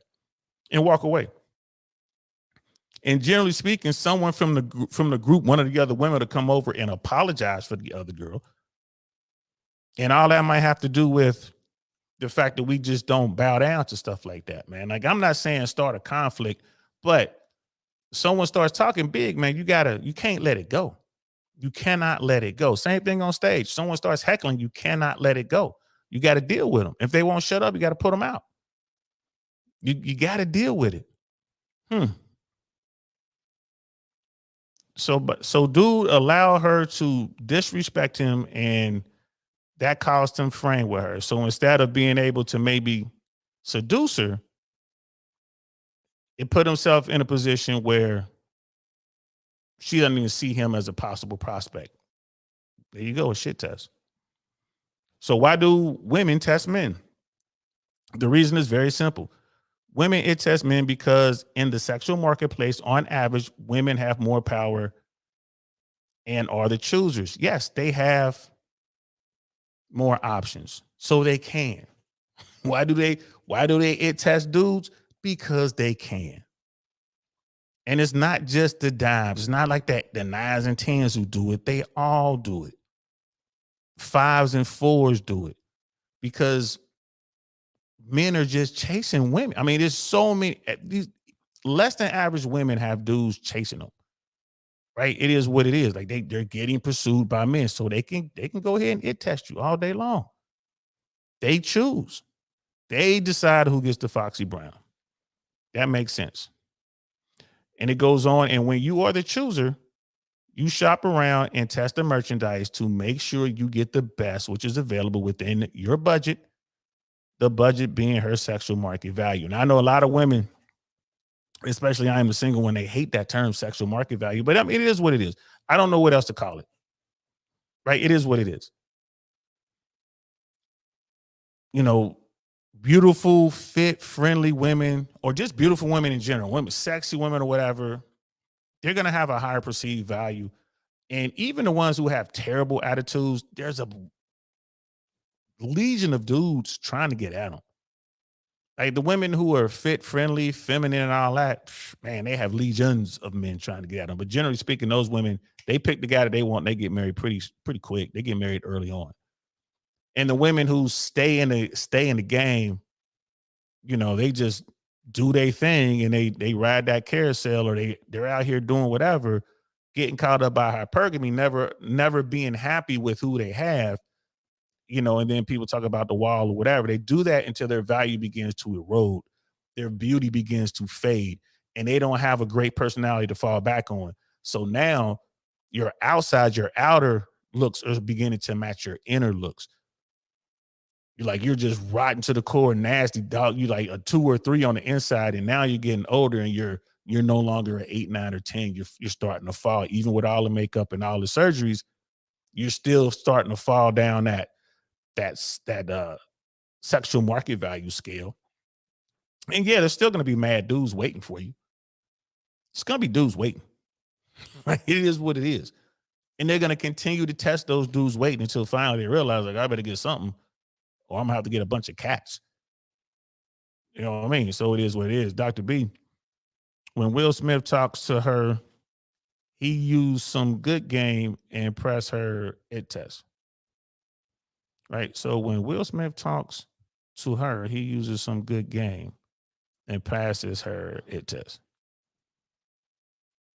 and walk away. And generally speaking, someone from the group, one of the other women, to come over and apologize for the other girl. And all that might have to do with the fact that we just don't bow down to stuff like that, man. Like, I'm not saying start a conflict, but someone starts talking big, man, you can't let it go. You cannot let it go. Same thing on stage. Someone starts heckling, you cannot let it go. You got to deal with them. If they won't shut up, you got to put them out. You got to deal with it. So dude allow her to disrespect him, and that caused him frame with her. So instead of being able to maybe seduce her, it put himself in a position where she doesn't even see him as a possible prospect. There you go, a shit test. So why do women test men? The reason is very simple. Women it test men because in the sexual marketplace, on average, women have more power and are the choosers. Yes, they have more options, so they can. Why do they it test dudes? Because they can. And it's not just the dimes. It's not like that the nines and tens who do it. They all do it. Fives and fours do it because men are just chasing women. I mean, there's so many, these less than average women have dudes chasing them. Right? It is what it is. Like they're getting pursued by men, so they can go ahead and it test you all day long. They choose. They decide who gets the Foxy Brown. That makes sense. And it goes on. And when you are the chooser, you shop around and test the merchandise to make sure you get the best, which is available within your budget, the budget being her sexual market value. And I know a lot of women, especially I am a single one, they hate that term sexual market value, but I mean, it is what it is. I don't know what else to call it. Right? It is what it is. you know, beautiful, fit, friendly women, or just beautiful women in general, women, sexy women or whatever, they're going to have a higher perceived value. And even the ones who have terrible attitudes, there's a legion of dudes trying to get at them. Like the women who are fit, friendly, feminine, and all that, man, they have legions of men trying to get at them. But generally speaking, those women, they pick the guy that they want. They get married pretty quick. They get married early on. And the women who stay in the game, they just do their thing and they ride that carousel, or they're out here doing whatever, getting caught up by hypergamy, never being happy with who they have, and then people talk about the wall or whatever. They do that until their value begins to erode, their beauty begins to fade, and they don't have a great personality to fall back on. So now your outer looks are beginning to match your inner looks. You're just rotten to the core, nasty dog. You like a 2 or 3 on the inside, and now you're getting older, and you're no longer an 8, 9, or 10. You're starting to fall, even with all the makeup and all the surgeries. You're still starting to fall down that sexual market value scale. And yeah, there's still going to be mad dudes waiting for you. It's going to be dudes waiting. It is what it is, and they're going to continue to test those dudes waiting until finally they realize, like, I better get something, or I'm gonna have to get a bunch of cats. You know what I mean? So it is what it is. Dr. B, when Will Smith talks to her, he used some good game and press her it test. Right. So when Will Smith talks to her, he uses some good game and passes her it test.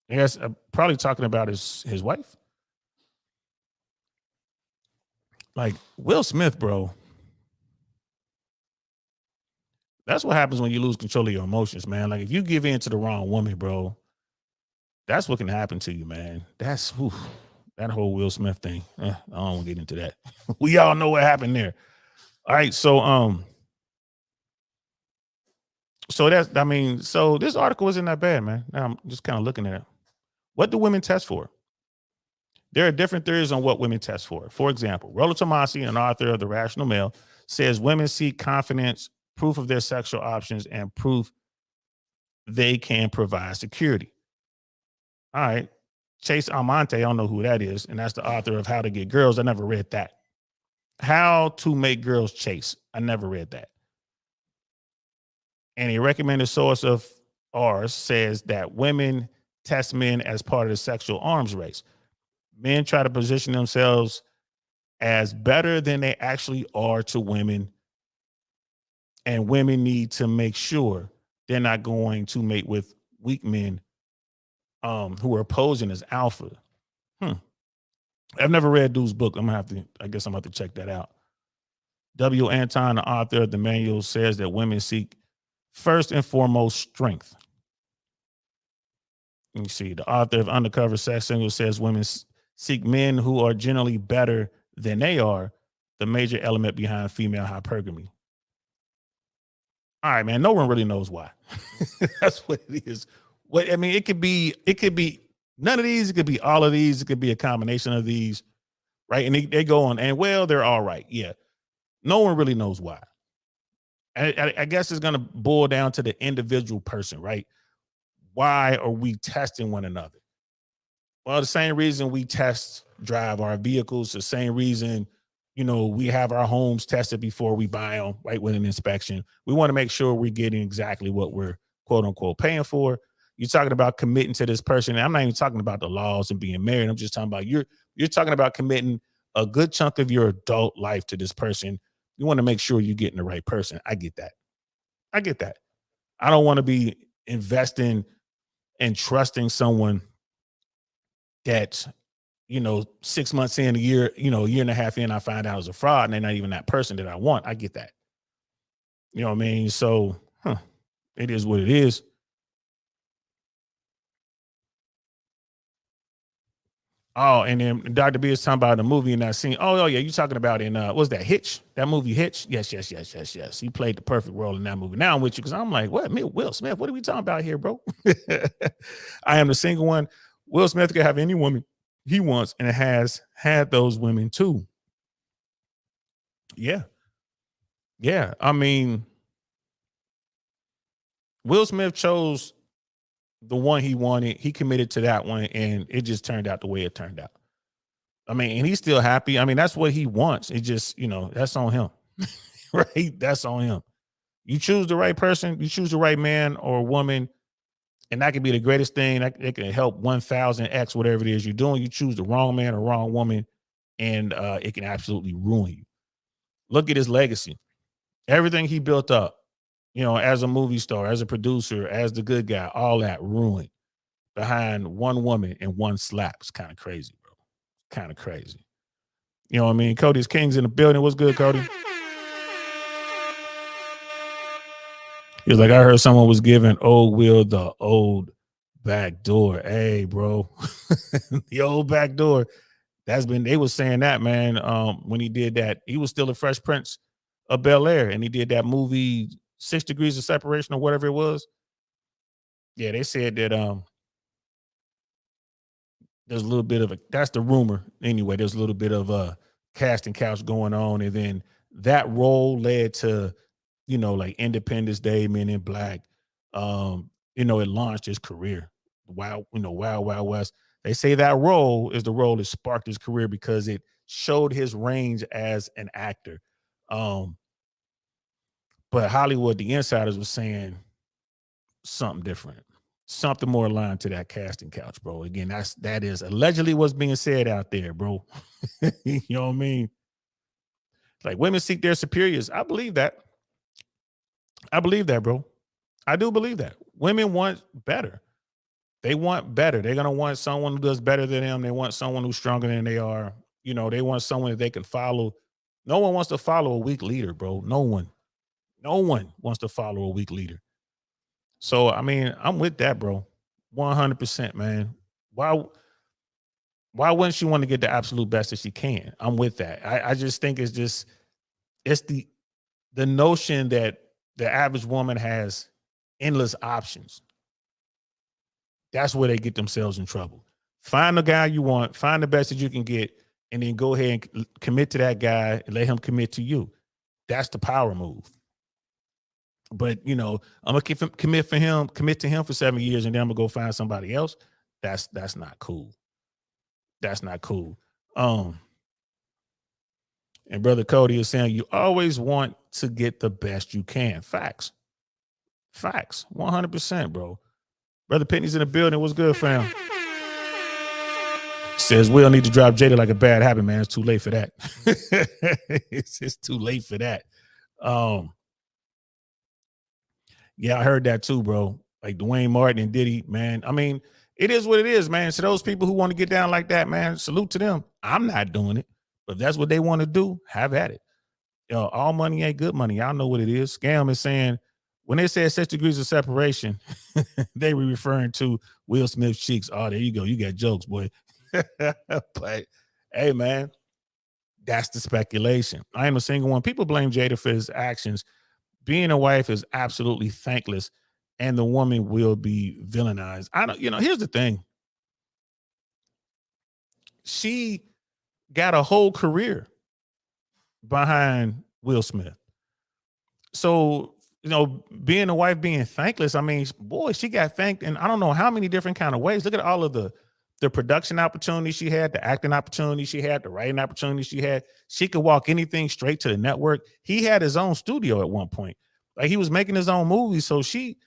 Yes, probably talking about his wife. Like Will Smith, bro. That's what happens when you lose control of your emotions, man. Like if you give in to the wrong woman, bro, that's what can happen to you, man. That's that whole Will Smith thing. I don't want to get into that. We all know what happened there. All right, so so this article isn't that bad, man. Now I'm just kind of looking at it. What do women test for? There are different theories on what women test for. For example, Rollo Tomassi, an author of The Rational Male, says women seek confidence, proof of their sexual options, and proof they can provide security. All right. Chase Almonte, I don't know who that is, and that's the author of How to Get Girls. I never read that. How to Make Girls Chase. I never read that. And a recommended source of ours says that women test men as part of the sexual arms race. Men try to position themselves as better than they actually are to women, and women need to make sure they're not going to mate with weak men who are posing as alpha. I've never read Dude's book. I guess I'm gonna have to check that out. W. Anton, the author of the manual, says that women seek first and foremost strength. You see, the author of Undercover Sex Signals says women seek men who are generally better than they are, the major element behind female hypergamy. All right, man. No one really knows why. That's what it is. It could be none of these. It could be all of these. It could be a combination of these, right? And they go on, and they're all right. Yeah. No one really knows why. I guess it's going to boil down to the individual person, right? Why are we testing one another? Well, the same reason we drive our vehicles, the same reason, we have our homes tested before we buy them, right? With an inspection, we want to make sure we're getting exactly what we're quote unquote paying for. You're talking about committing to this person. And I'm not even talking about the laws and being married. I'm just talking about you're talking about committing a good chunk of your adult life to this person. You want to make sure you're getting the right person. I get that. I don't want to be investing and trusting someone that, 6 months in, a year and a half in, I find out it's a fraud and they're not even that person that I want. I get that. You know what I mean? So, it is what it is. Oh, and then Dr. B is talking about the movie in that scene. Oh yeah, you talking about in what's that, Hitch? That movie Hitch? Yes. He played the perfect role in that movie. Now I'm with you because I'm like, what? Me, Will Smith? What are we talking about here, bro? I am the single one. Will Smith can have any woman he wants, and it has had those women too. Yeah. Yeah, I mean, Will Smith chose the one he wanted. He committed to that one, and it just turned out the way it turned out. I mean, and he's still happy. I mean, that's what he wants. It just, that's on him, right? That's on him. You choose the right person, you choose the right man or woman, and that could be the greatest thing. It can help 1000x whatever it is you're doing. You choose the wrong man or wrong woman, and it can absolutely ruin you. Look at his legacy. Everything he built up, as a movie star, as a producer, as the good guy, all that ruined behind one woman and one slap. It's kind of crazy, bro. Kind of crazy. You know what I mean? Cody's King's in the building. What's good, Cody? He was like, I heard someone was giving old Will the old back door. Hey, bro. The old back door. They was saying that, man. When he did that, he was still a Fresh Prince of Bel-Air, and he did that movie 6 Degrees of Separation or whatever it was. Yeah, they said that there's a little bit of that's the rumor anyway. There's a little bit of a casting couch going on, and then that role led to, like Independence Day, Men in Black. It launched his career. Wild Wild West. They say that role is the role that sparked his career because it showed his range as an actor. But Hollywood, the insiders, was saying something different, something more aligned to that casting couch, bro. Again, that is allegedly what's being said out there, bro. You know what I mean? Like, women seek their superiors. I believe that. I believe that, bro. I do believe that. Women want better. They want better. They're gonna want someone who does better than them. They want someone who's stronger than they are. They want someone that they can follow. No one wants to follow a weak leader, bro. No one. No one wants to follow a weak leader. So I mean, I'm with that, bro. 100%, man. Why why wouldn't she want to get the absolute best that she can? I'm with that. I just think it's the notion that the average woman has endless options. That's where they get themselves in trouble. Find the guy you want, find the best that you can get, and then go ahead and commit to that guy and let him commit to you. That's the power move. But I'm gonna commit to him for 7 years, and then I'm gonna go find somebody else. That's not cool. That's not cool. And brother Cody is saying you always want to get the best you can. Facts. Facts. 100%, bro. Brother Pitney's in the building. What's good, fam? Says we'll need to drop Jada like a bad habit, man. It's too late for that. It's too late for that. Yeah, I heard that too, bro. Like Dwayne Martin and Diddy, man. I mean, it is what it is, man. So those people who want to get down like that, man, salute to them. I'm not doing it, but if that's what they want to do, have at it. All money ain't good money. Y'all know what it is. Scam is saying when they said 6 degrees of separation, they were referring to Will Smith's cheeks. Oh, there you go. You got jokes, boy. But hey, man, that's the speculation. I am a single one. People blame Jada for his actions. Being a wife is absolutely thankless, and the woman will be villainized. I don't, here's the thing. She got a whole career behind Will Smith. So, being a wife, being thankless, I mean, boy, she got thanked in I don't know how many different kind of ways. Look at all of the production opportunities she had, the acting opportunities she had, the writing opportunities she had. She could walk anything straight to the network. He had his own studio at one point. Like, he was making his own movies. So she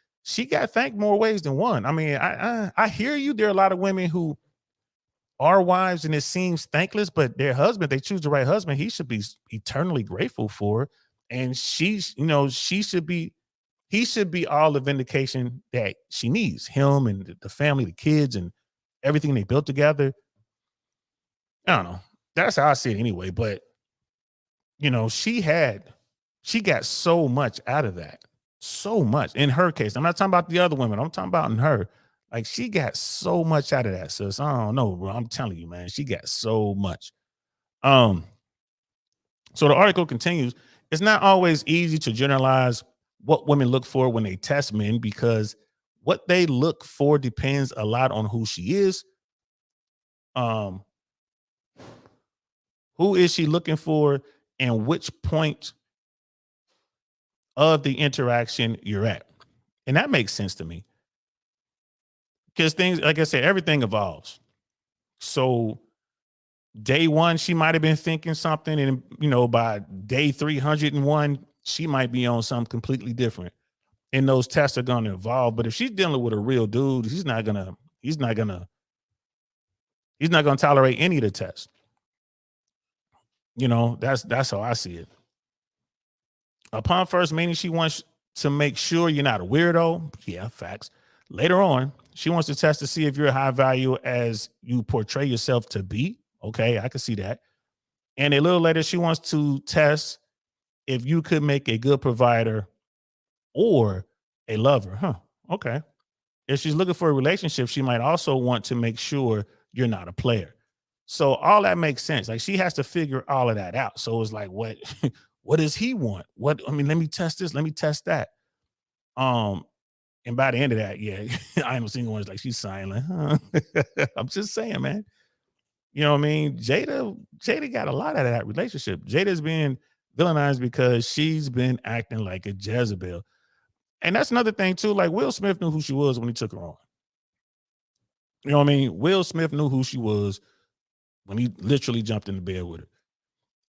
got thanked more ways than one. I mean, I hear you. There are a lot of women who are wives and it seems thankless, but their husband, they choose the right husband, he should be eternally grateful for. And she should be, he should be all the vindication that she needs. Him and the family, the kids, and everything they built together. I don't know. That's how I see it anyway. But she got so much out of that. So much. In her case. I'm not talking about the other women. I'm talking about in her. Like, she got so much out of that, sis. I don't know, bro. I'm telling you, man. She got so much. So the article continues. It's not always easy to generalize what women look for when they test men because what they look for depends a lot on who she is. Who is she looking for, and which point of the interaction you're at. And that makes sense to me because things, like I said, everything evolves. So day one, she might have been thinking something, and by day 301, she might be on something completely different. And those tests are going to evolve. But if she's dealing with a real dude, he's not gonna tolerate any of the tests. That's how I see it. Upon first meeting, she wants to make sure you're not a weirdo. Yeah, facts. Later on, she wants to test to see if you're high value as you portray yourself to be. Okay, I can see that. And a little later, she wants to test if you could make a good provider or a lover. Huh. Okay. If she's looking for a relationship, she might also want to make sure you're not a player. So all that makes sense. Like she has to figure all of that out. So it's like, what what does he want? Let me test this, let me test that. Um, and by the end of that, yeah, I am a single one. It's like she's silent. Huh? I'm just saying, man. You know what I mean? Jada got a lot out of that relationship. Jada's being villainized because she's been acting like a Jezebel. And that's another thing too. Like Will Smith knew who she was when he took her on. You know what I mean? Will Smith knew who she was when he literally jumped in the bed with her.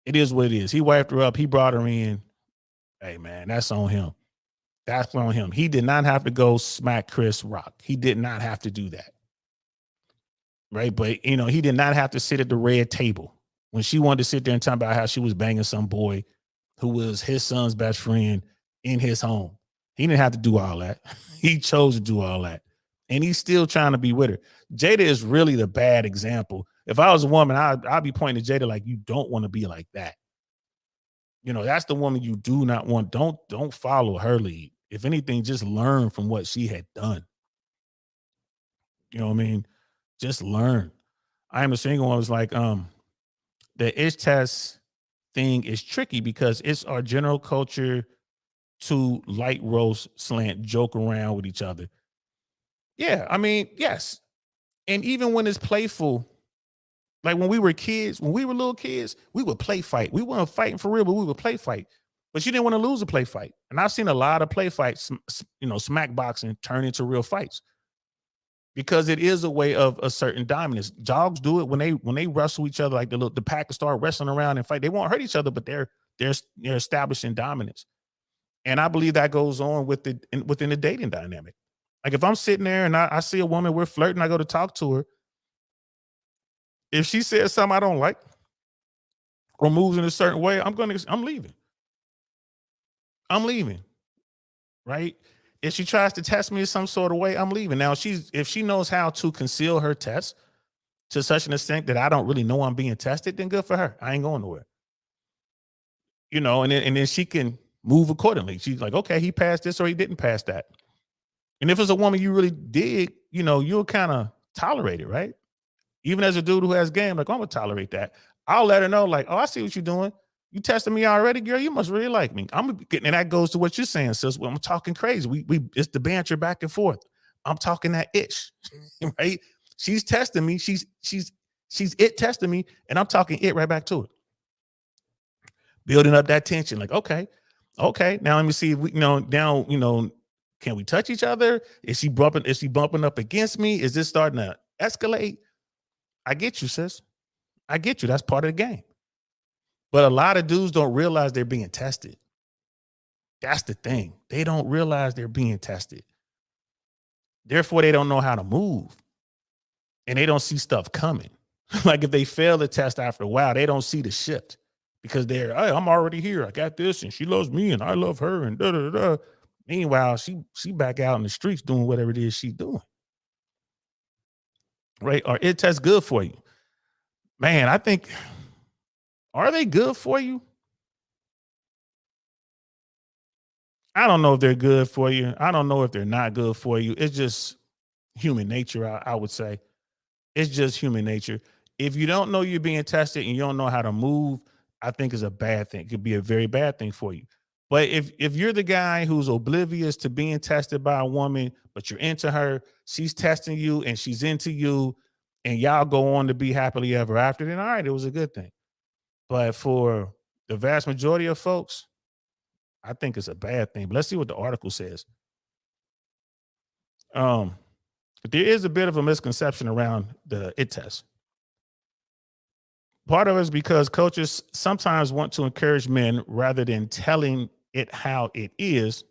It is what it is. He wiped her up. He brought her in. Hey man, that's on him. That's on him. He did not have to go smack Chris Rock. He did not have to do that. Right. But he did not have to sit at the red table when she wanted to sit there and talk about how she was banging some boy who was his son's best friend in his home. He didn't have to do all that. He chose to do all that. And he's still trying to be with her. Jada is really the bad example. If I was a woman, I'd be pointing to Jada like, you don't want to be like that. That's the woman you do not want. Don't follow her lead. If anything, just learn from what she had done. You know what I mean? Just learn. I am a single one was like, the itch test thing is tricky because it's our general culture to light roast, slant, joke around with each other. Yeah, I mean, yes. And even when it's playful, like when we were kids, when we were little kids, we would play fight. We weren't fighting for real, but we would play fight. But you didn't want to lose a play fight. And I've seen a lot of play fights, smack boxing turn into real fights because it is a way of a certain dominance. Dogs do it when they wrestle each other, like the pack start wrestling around and fight. They won't hurt each other, but they're establishing dominance. And I believe that goes on within the dating dynamic. Like if I'm sitting there and I see a woman, we're flirting, I go to talk to her. If she says something I don't like or moves in a certain way, I'm leaving. I'm leaving. Right. If she tries to test me in some sort of way, I'm leaving. Now, if she knows how to conceal her test to such an extent that I don't really know I'm being tested, then good for her. I ain't going nowhere. And then she can move accordingly. She's like, okay, he passed this or he didn't pass that. And if it's a woman you really dig, you'll kind of tolerate it, right? Even as a dude who has game, like, I'm gonna tolerate that. I'll let her know, like, oh, I see what you're doing. You tested me already, girl. You must really like me. I'm getting, and that goes to what you're saying, sis. Well, I'm talking crazy. We it's the banter back and forth. I'm talking that itch, right? She's testing me. She's it testing me, and I'm talking it right back to it. Building up that tension, like, okay. Now let me see if we, now, can we touch each other? Is she bumping up against me? Is this starting to escalate? I get you, sis. I get you. That's part of the game. But a lot of dudes don't realize they're being tested. That's the thing. They don't realize they're being tested. Therefore, they don't know how to move. And they don't see stuff coming. Like if they fail the test after a while, they don't see the shift because they're, hey, I'm already here. I got this, and she loves me, and I love her, and da da da. Meanwhile, she back out in the streets doing whatever it is she's doing. Right? Or it tests good for you. Man, I think, are they good for you? I don't know if they're good for you. I don't know if they're not good for you. It's just human nature, I would say. It's just human nature. If you don't know you're being tested and you don't know how to move, I think is a bad thing. It could be a very bad thing for you. But if you're the guy who's oblivious to being tested by a woman, but you're into her, she's testing you and she's into you, and y'all go on to be happily ever after, then all right, it was a good thing. But for the vast majority of folks, I think it's a bad thing. But let's see what the article says. Um, there is a bit of a misconception around the it test. Part of it is because coaches sometimes want to encourage men rather than telling it how it is,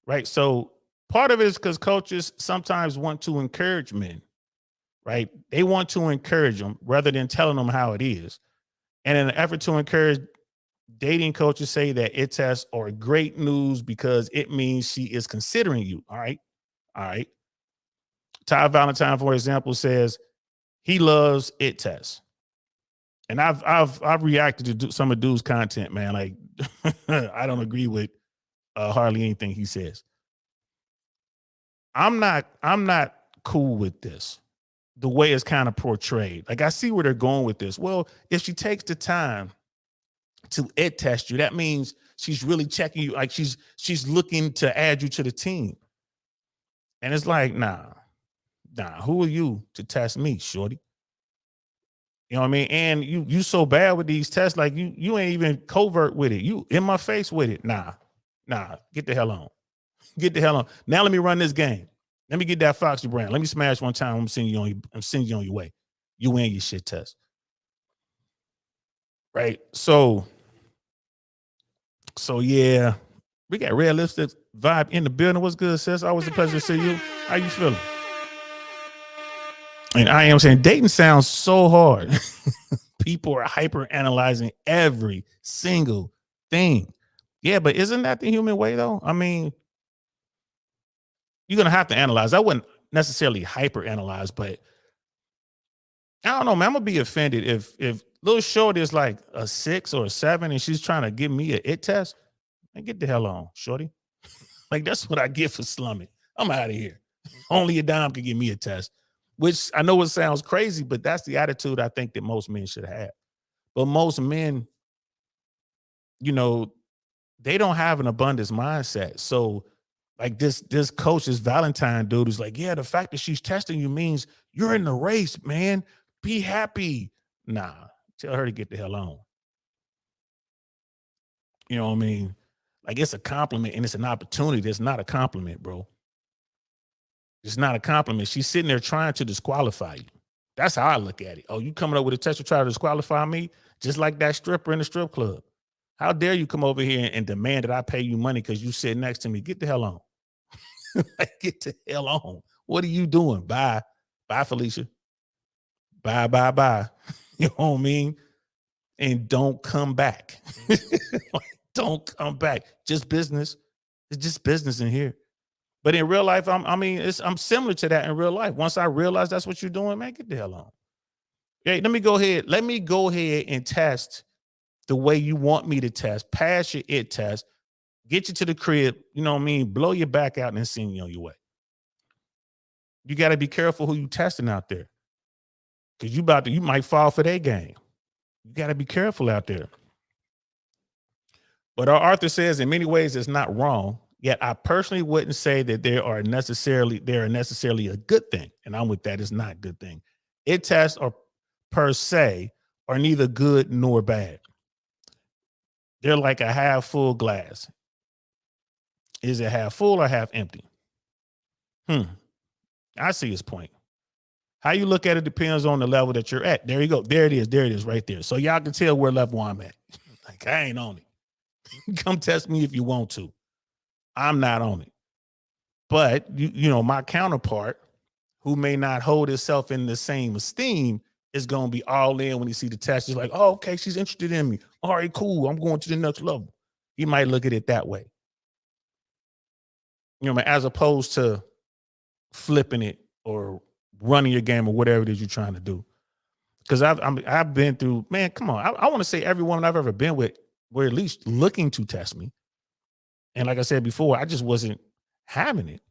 right? So part of it is because coaches sometimes want to encourage men, right? They want to encourage them rather than telling them how it is. And in an effort to encourage, dating coaches say that it tests are great news because it means she is considering you. All right. All right. Ty Valentine, for example, says he loves it tests. And I've reacted to some of dude's content, man. Like I don't agree with hardly anything he says. I'm not cool with this. The way it's kind of portrayed. Like I see where they're going with this. Well, if she takes the time to it test you, that means she's really checking you. Like she's looking to add you to the team. And it's like, nah, who are you to test me, shorty? You know what I mean? And you so bad with these tests, like you ain't even covert with it. You in my face with it. Nah, get the hell on. Get the hell on. Now let me run this game. Let me get that Foxy brand. Let me smash one time. I'm sending you on your way. You win your shit test. Right. So yeah, we got Red Lipstick Vibe in the building. What's good, sis? Always a pleasure to see you. How you feeling? And I am saying dating sounds so hard. People are hyper analyzing every single thing. Yeah, but isn't that the human way though? I mean, you're gonna have to analyze. I wouldn't necessarily hyper analyze, but I don't know, man. I'm gonna be offended if little shorty is like a 6 or a 7 and she's trying to give me a it test. Man, get the hell on, shorty. Like that's what I get for slumming. I'm out of here. Only a dime can give me a test, which I know it sounds crazy, but that's the attitude I think that most men should have. But most men, you know, they don't have an abundance mindset. So like this coach, this Valentine dude is like, yeah, the fact that she's testing you means you're in the race, man. Be happy. Nah, tell her to get the hell on. You know what I mean? Like it's a compliment and it's an opportunity. It's not a compliment, bro. It's not a compliment. She's sitting there trying to disqualify you. That's how I look at it. Oh, you coming up with a test to try to disqualify me? Just like that stripper in the strip club. How dare you come over here and demand that I pay you money because you sit next to me? Get the hell on. Like, get the hell on. What are you doing? Bye. Bye, Felicia. Bye, bye, bye. You know what I mean? And don't come back. Don't come back. Just business. It's just business in here. But in real life, I'm similar to that in real life. Once I realize that's what you're doing, man, get the hell on. Hey, let me go ahead and test the way you want me to test. Pass your it test. Get you to the crib. You know what I mean? Blow your back out and then send you on your way. You got to be careful who you testing out there, because you might fall for their game. You got to be careful out there. But our author says in many ways it's not wrong. Yet I personally wouldn't say that they are necessarily a good thing. And I'm with that. It's not a good thing. It tests are per se are neither good nor bad. They're like a half full glass. Is it half full or half empty? I see his point. How you look at it depends on the level that you're at. There you go. There it is. There it is right there. So y'all can tell where level I'm at. Like I ain't on it. Come test me if you want to. I'm not on it. But you know, my counterpart, who may not hold himself in the same esteem, is gonna be all in when he see the test. He's like, oh, okay, she's interested in me. All right, cool. I'm going to the next level. He might look at it that way. You know, as opposed to flipping it or running your game or whatever it is you're trying to do. Because I've been through, man, come on. I want to say every woman I've ever been with were at least looking to test me. And like I said before, I just wasn't having it.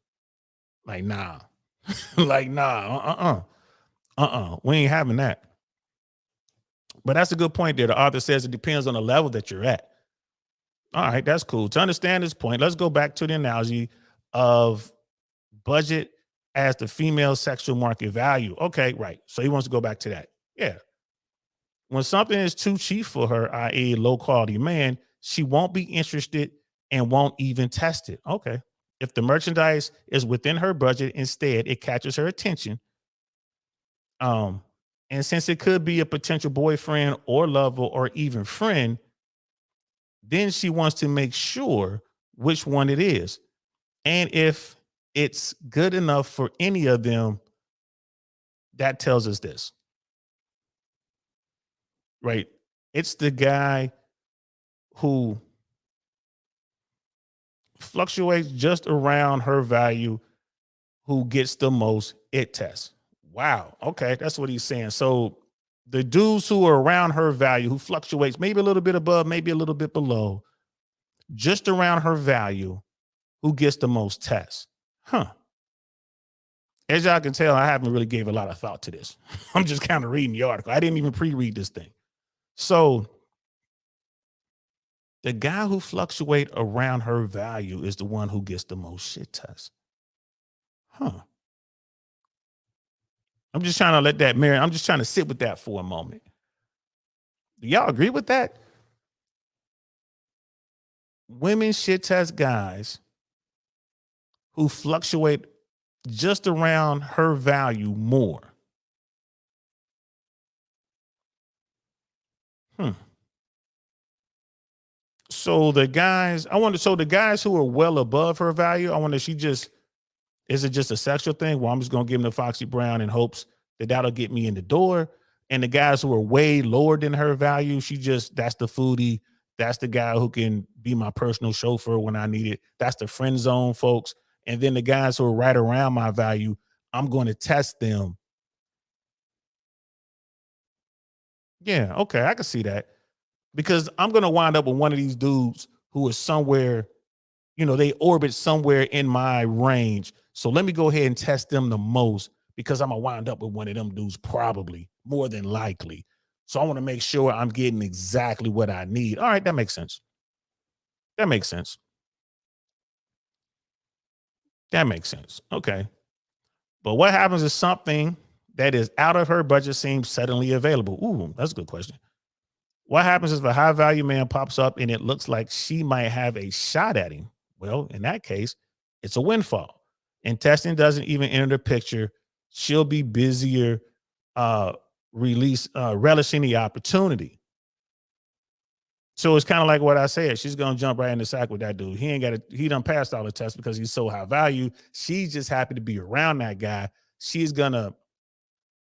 Like, nah. Like, nah, we ain't having that. But that's a good point there. The author says it depends on the level that you're at. All right, that's cool. To understand this point, let's go back to the analogy of budget as the female sexual market value. Okay, right. So he wants to go back to that. Yeah. When something is too cheap for her, i.e. low quality man, she won't be interested and won't even test it. Okay. If the merchandise is within her budget, instead, it catches her attention. Um, and since it could be a potential boyfriend or lover or even friend, then she wants to make sure which one it is. And if it's good enough for any of them, that tells us this, right? It's the guy who fluctuates just around her value who gets the most it tests. Wow. Okay. That's what he's saying. So the dudes who are around her value, who fluctuates maybe a little bit above, maybe a little bit below, just around her value, who gets the most tests. Huh. As y'all can tell, I haven't really gave a lot of thought to this. I'm just kind of reading the article. I didn't even pre-read this thing. So the guy who fluctuate around her value is the one who gets the most shit tests. Huh. I'm just trying to let that mirror. I'm just trying to sit with that for a moment. Do y'all agree with that? Women shit test guys who fluctuate just around her value more. So the guys, so the guys who are well above her value, I wonder, is it just a sexual thing? Well, I'm just going to give him the Foxy Brown in hopes that that'll get me in the door. And the guys who are way lower than her value, that's the foodie. That's the guy who can be my personal chauffeur when I need it. That's the friend zone folks. And then the guys who are right around my value, I'm going to test them. Yeah, okay, I can see that. Because I'm going to wind up with one of these dudes who is somewhere, they orbit somewhere in my range. So let me go ahead and test them the most, because I'm going to wind up with one of them dudes, probably, more than likely. So I want to make sure I'm getting exactly what I need. All right, that makes sense. That makes sense. That makes sense. Okay. But what happens if something that is out of her budget seems suddenly available? Ooh, that's a good question. What happens if a high value man pops up and it looks like she might have a shot at him? Well, in that case, it's a windfall. And testing doesn't even enter the picture. She'll be busier uh relishing the opportunity. So it's kind of like what I said. She's gonna jump right in the sack with that dude. He done passed all the tests because he's so high value. She's just happy to be around that guy. She's gonna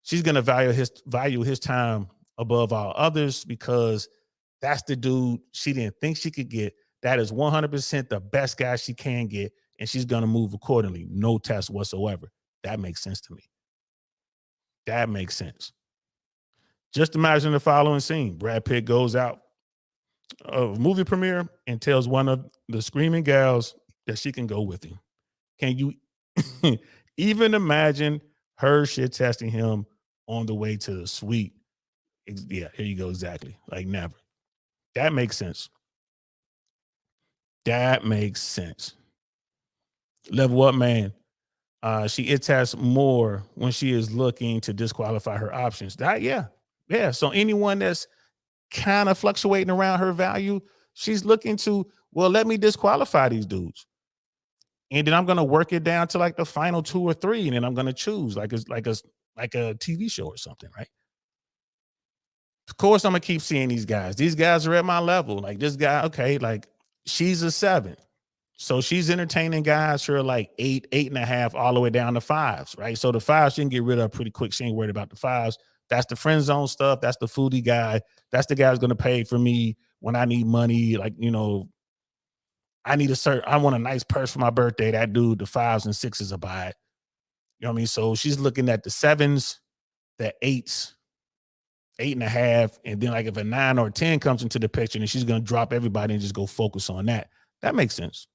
value his time above all others, because that's the dude she didn't think she could get. That is 100% the best guy she can get, and she's going to move accordingly. No test whatsoever. That makes sense to me. That makes sense. Just imagine the following scene. Brad Pitt goes out of a movie premiere and tells one of the screaming gals that she can go with him. Can you even imagine her shit testing him on the way to the suite? Yeah, here you go. Exactly. Like never. That makes sense. That makes sense. Level up, man. She tests more when she is looking to disqualify her options. Yeah. So anyone that's kind of fluctuating around her value, she's looking to, well, let me disqualify these dudes. And then I'm gonna work it down to like the final 2 or 3, and then I'm gonna choose like a TV show or something, right? Of course, I'm gonna keep seeing these guys. These guys are at my level. Like this guy, okay, like she's a 7. So she's entertaining guys who are like 8, 8.5, all the way down to 5s, right? So the 5s she can get rid of pretty quick. She ain't worried about the 5s. That's the friend zone stuff. That's the foodie guy. That's the guy who's gonna pay for me when I need money. Like, I want a nice purse for my birthday. That dude, the 5s and 6s will buy it. You know what I mean? So she's looking at the 7s, the 8s, 8.5, and then like if a 9 or 10 comes into the picture, then she's gonna drop everybody and just go focus on that. That makes sense.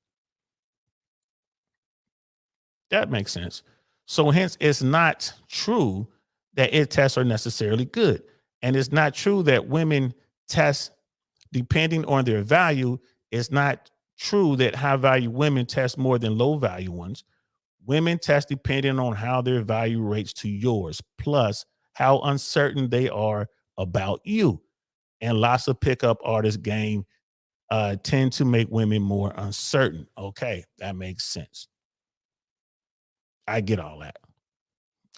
That makes sense. So hence, it's not true that it tests are necessarily good, and it's not true that women test depending on their value. It's not true that high value women test more than low value ones. Women test depending on how their value rates to yours, plus how uncertain they are about you. And lots of pickup artists game tend to make women more uncertain. Okay, that makes sense. I get all that.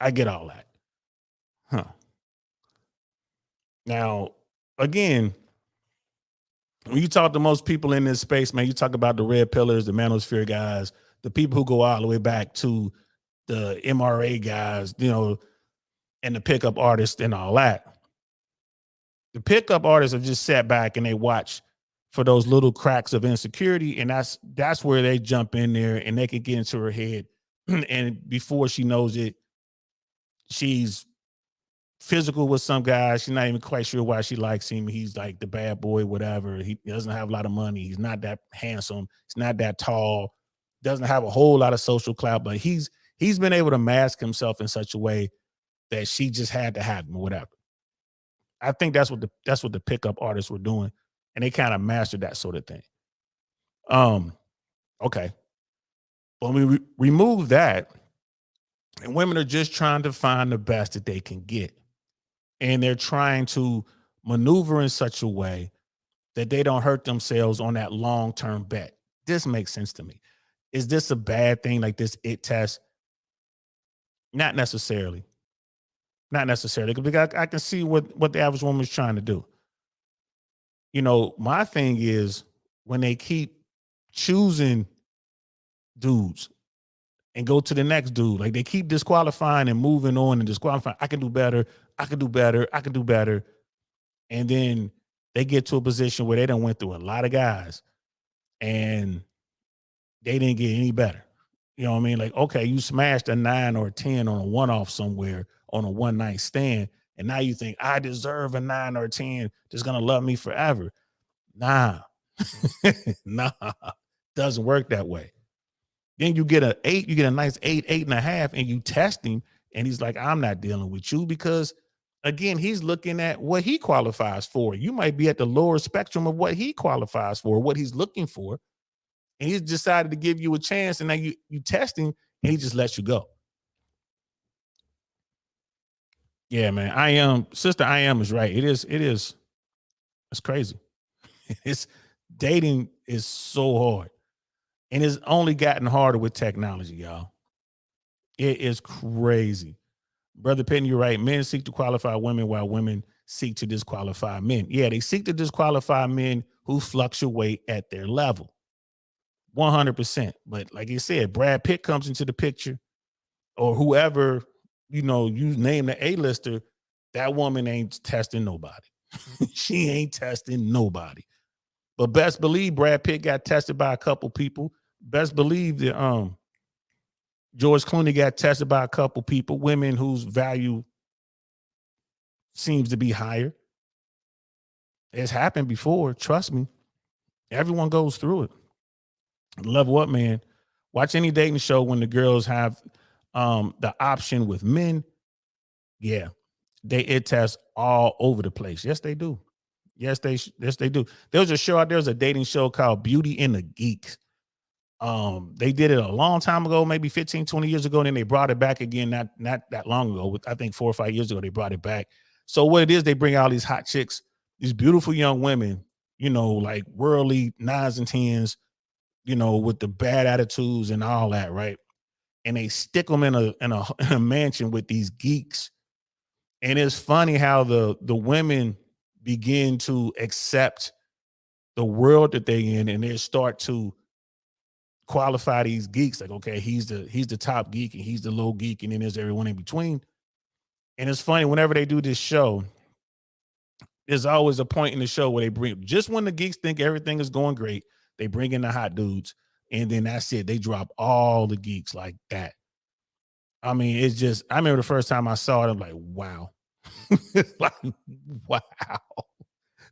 I get all that. Huh. Now, again, when you talk to most people in this space, man, you talk about the red pillars, the manosphere guys, the people who go all the way back to the MRA guys, and the pickup artists and all that. The pickup artists have just sat back and they watch for those little cracks of insecurity, and that's where they jump in there and they can get into her head, and before she knows it, she's physical with some guy. She's not even quite sure why she likes him. He's like the bad boy, whatever. He doesn't have a lot of money. He's not that handsome. He's not that tall. Doesn't have a whole lot of social clout, but he's been able to mask himself in such a way that she just had to have him or whatever. I think that's what the pickup artists were doing, and they kind of mastered that sort of thing. Okay. When we remove that, and women are just trying to find the best that they can get, and they're trying to maneuver in such a way that they don't hurt themselves on that long-term bet. This makes sense to me. Is this a bad thing, like this it test? Not necessarily. Not necessarily, because I can see what the average woman is trying to do. My thing is when they keep choosing dudes and go to the next dude, like they keep disqualifying and moving on and disqualifying. I can do better. I can do better. I can do better. And then they get to a position where they done went through a lot of guys and they didn't get any better. You know what I mean? Like, okay, you smashed a 9 or a 10 on a one-off somewhere on a one-night stand, and now you think I deserve a 9 or a 10 that's gonna love me forever. Nah. Nah, doesn't work that way. Then you get an 8, you get a nice 8, 8.5, and you test him, and he's like, I'm not dealing with you, because again, he's looking at what he qualifies for. You might be at the lower spectrum of what he qualifies for, what he's looking for. And he's decided to give you a chance, and now you test him, and he just lets you go. Yeah, man. Sister I am is right. It is. It's crazy. It's dating is so hard. And it's only gotten harder with technology, y'all. It is crazy. Brother Penn, you're right. Men seek to qualify women while women seek to disqualify men. Yeah, they seek to disqualify men who fluctuate at their level. 100%. But like you said, Brad Pitt comes into the picture, or whoever, you name the A-lister, that woman ain't testing nobody. She ain't testing nobody. But best believe Brad Pitt got tested by a couple people. Best believe that George Clooney got tested by a couple people, women whose value seems to be higher. It's happened before. Trust me. Everyone goes through it. Level up, man. Watch any dating show when the girls have the option with men. Yeah, it tests all over the place. Yes, they do. Yes, they do. There was a show out there, was a dating show called Beauty and the Geek. They did it a long time ago, maybe 15, 20 years ago, and then they brought it back again, not that long ago. I think 4 or 5 years ago, they brought it back. So what it is, they bring all these hot chicks, these beautiful young women, like worldly 9s and 10s, with the bad attitudes and all that, right? And they stick them in a mansion with these geeks. And it's funny how the women begin to accept the world that they're in, and they start to qualify these geeks. Like, okay, he's the top geek and he's the low geek, and then there's everyone in between. And it's funny, whenever they do this show, there's always a point in the show where they bring, just when the geeks think everything is going great, they bring in the hot dudes, and then that's it. They drop all the geeks like that. I mean, it's just, I remember the first time I saw it, I'm like, wow. Like, wow.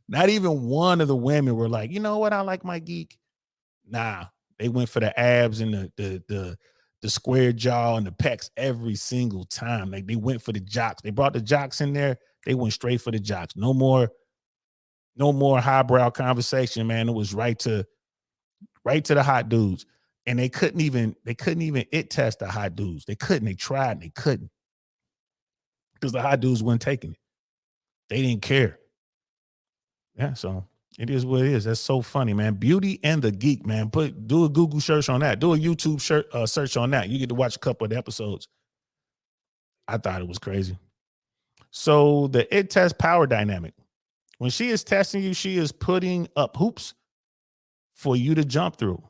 Not even one of the women were like, you know what, I like my geek. Nah, they went for the abs and the square jaw and the pecs every single time. Like, they went for the jocks. They brought the jocks in there. They went straight for the jocks. No more highbrow conversation, man. It was right to the hot dudes. And they couldn't even it test the hot dudes. They couldn't. They tried and they couldn't. Because the hot dudes weren't taking it. They didn't care. Yeah, so It is what it is. That's so funny, man. Beauty and the Geek, man. Do a Google search on that. Do a YouTube search on that. You get to watch a couple of the episodes. I thought it was crazy. So the It Test power dynamic. When she is testing you, she is putting up hoops for you to jump through.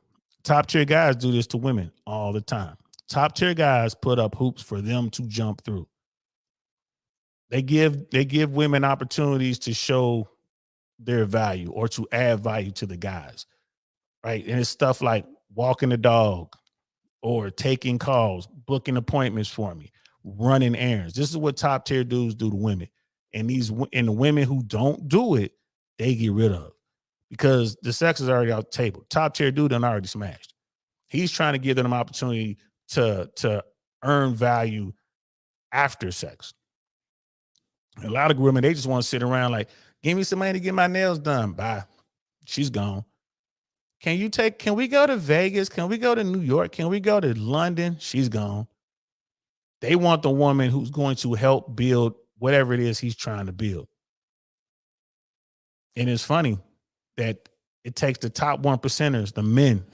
Top tier guys do this to women all the time. Top tier guys put up hoops for them to jump through. They give women opportunities to show their value or to add value to the guys, right? And it's stuff like walking the dog or taking calls, booking appointments for me, running errands. This is what top tier dudes do to women. And the women who don't do it, they get rid of because the sex is already out the table. Top tier dude done already smashed. He's trying to give them an opportunity to earn value after sex. A lot of women, they just want to sit around like, give me some money to get my nails done. Bye. She's gone. Can we go to Vegas? Can we go to New York? Can we go to London? She's gone. They want the woman who's going to help build whatever it is he's trying to build. And it's funny that it takes the top 1%ers, the men,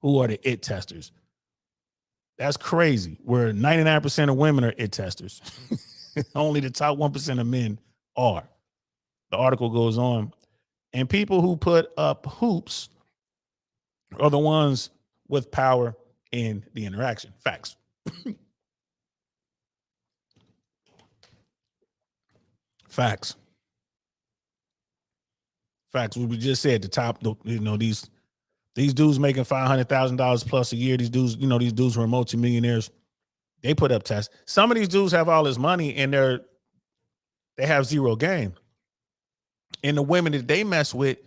who are the it testers. That's crazy. Where 99% of women are it testers. Only the top 1% of men are. The article goes on. And people who put up hoops are the ones with power in the interaction. Facts. Facts. Facts. What we just said, the top, these dudes making $500,000 plus a year, these dudes who are multimillionaires, they put up tests. Some of these dudes have all this money and they have zero game. And the women that they mess with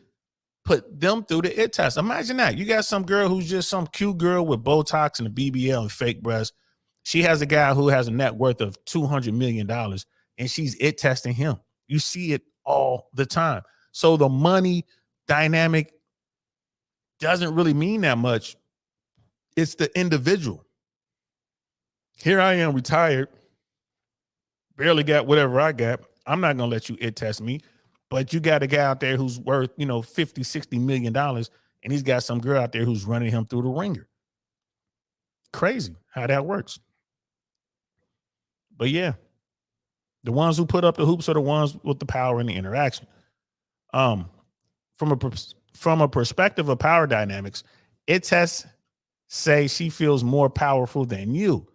put them through the it test. Imagine that. You got some girl who's just some cute girl with Botox and a BBL and fake breasts. She has a guy who has a net worth of $200 million and she's it testing him. You see it all the time. So the money dynamic doesn't really mean that much. It's the individual. Here I am retired, barely got whatever I got. I'm not going to let you it test me. But you got a guy out there who's worth, $50, $60 million, and he's got some girl out there who's running him through the ringer. Crazy how that works. But yeah, the ones who put up the hoops are the ones with the power and the interaction. From a perspective of power dynamics, it tests say she feels more powerful than you.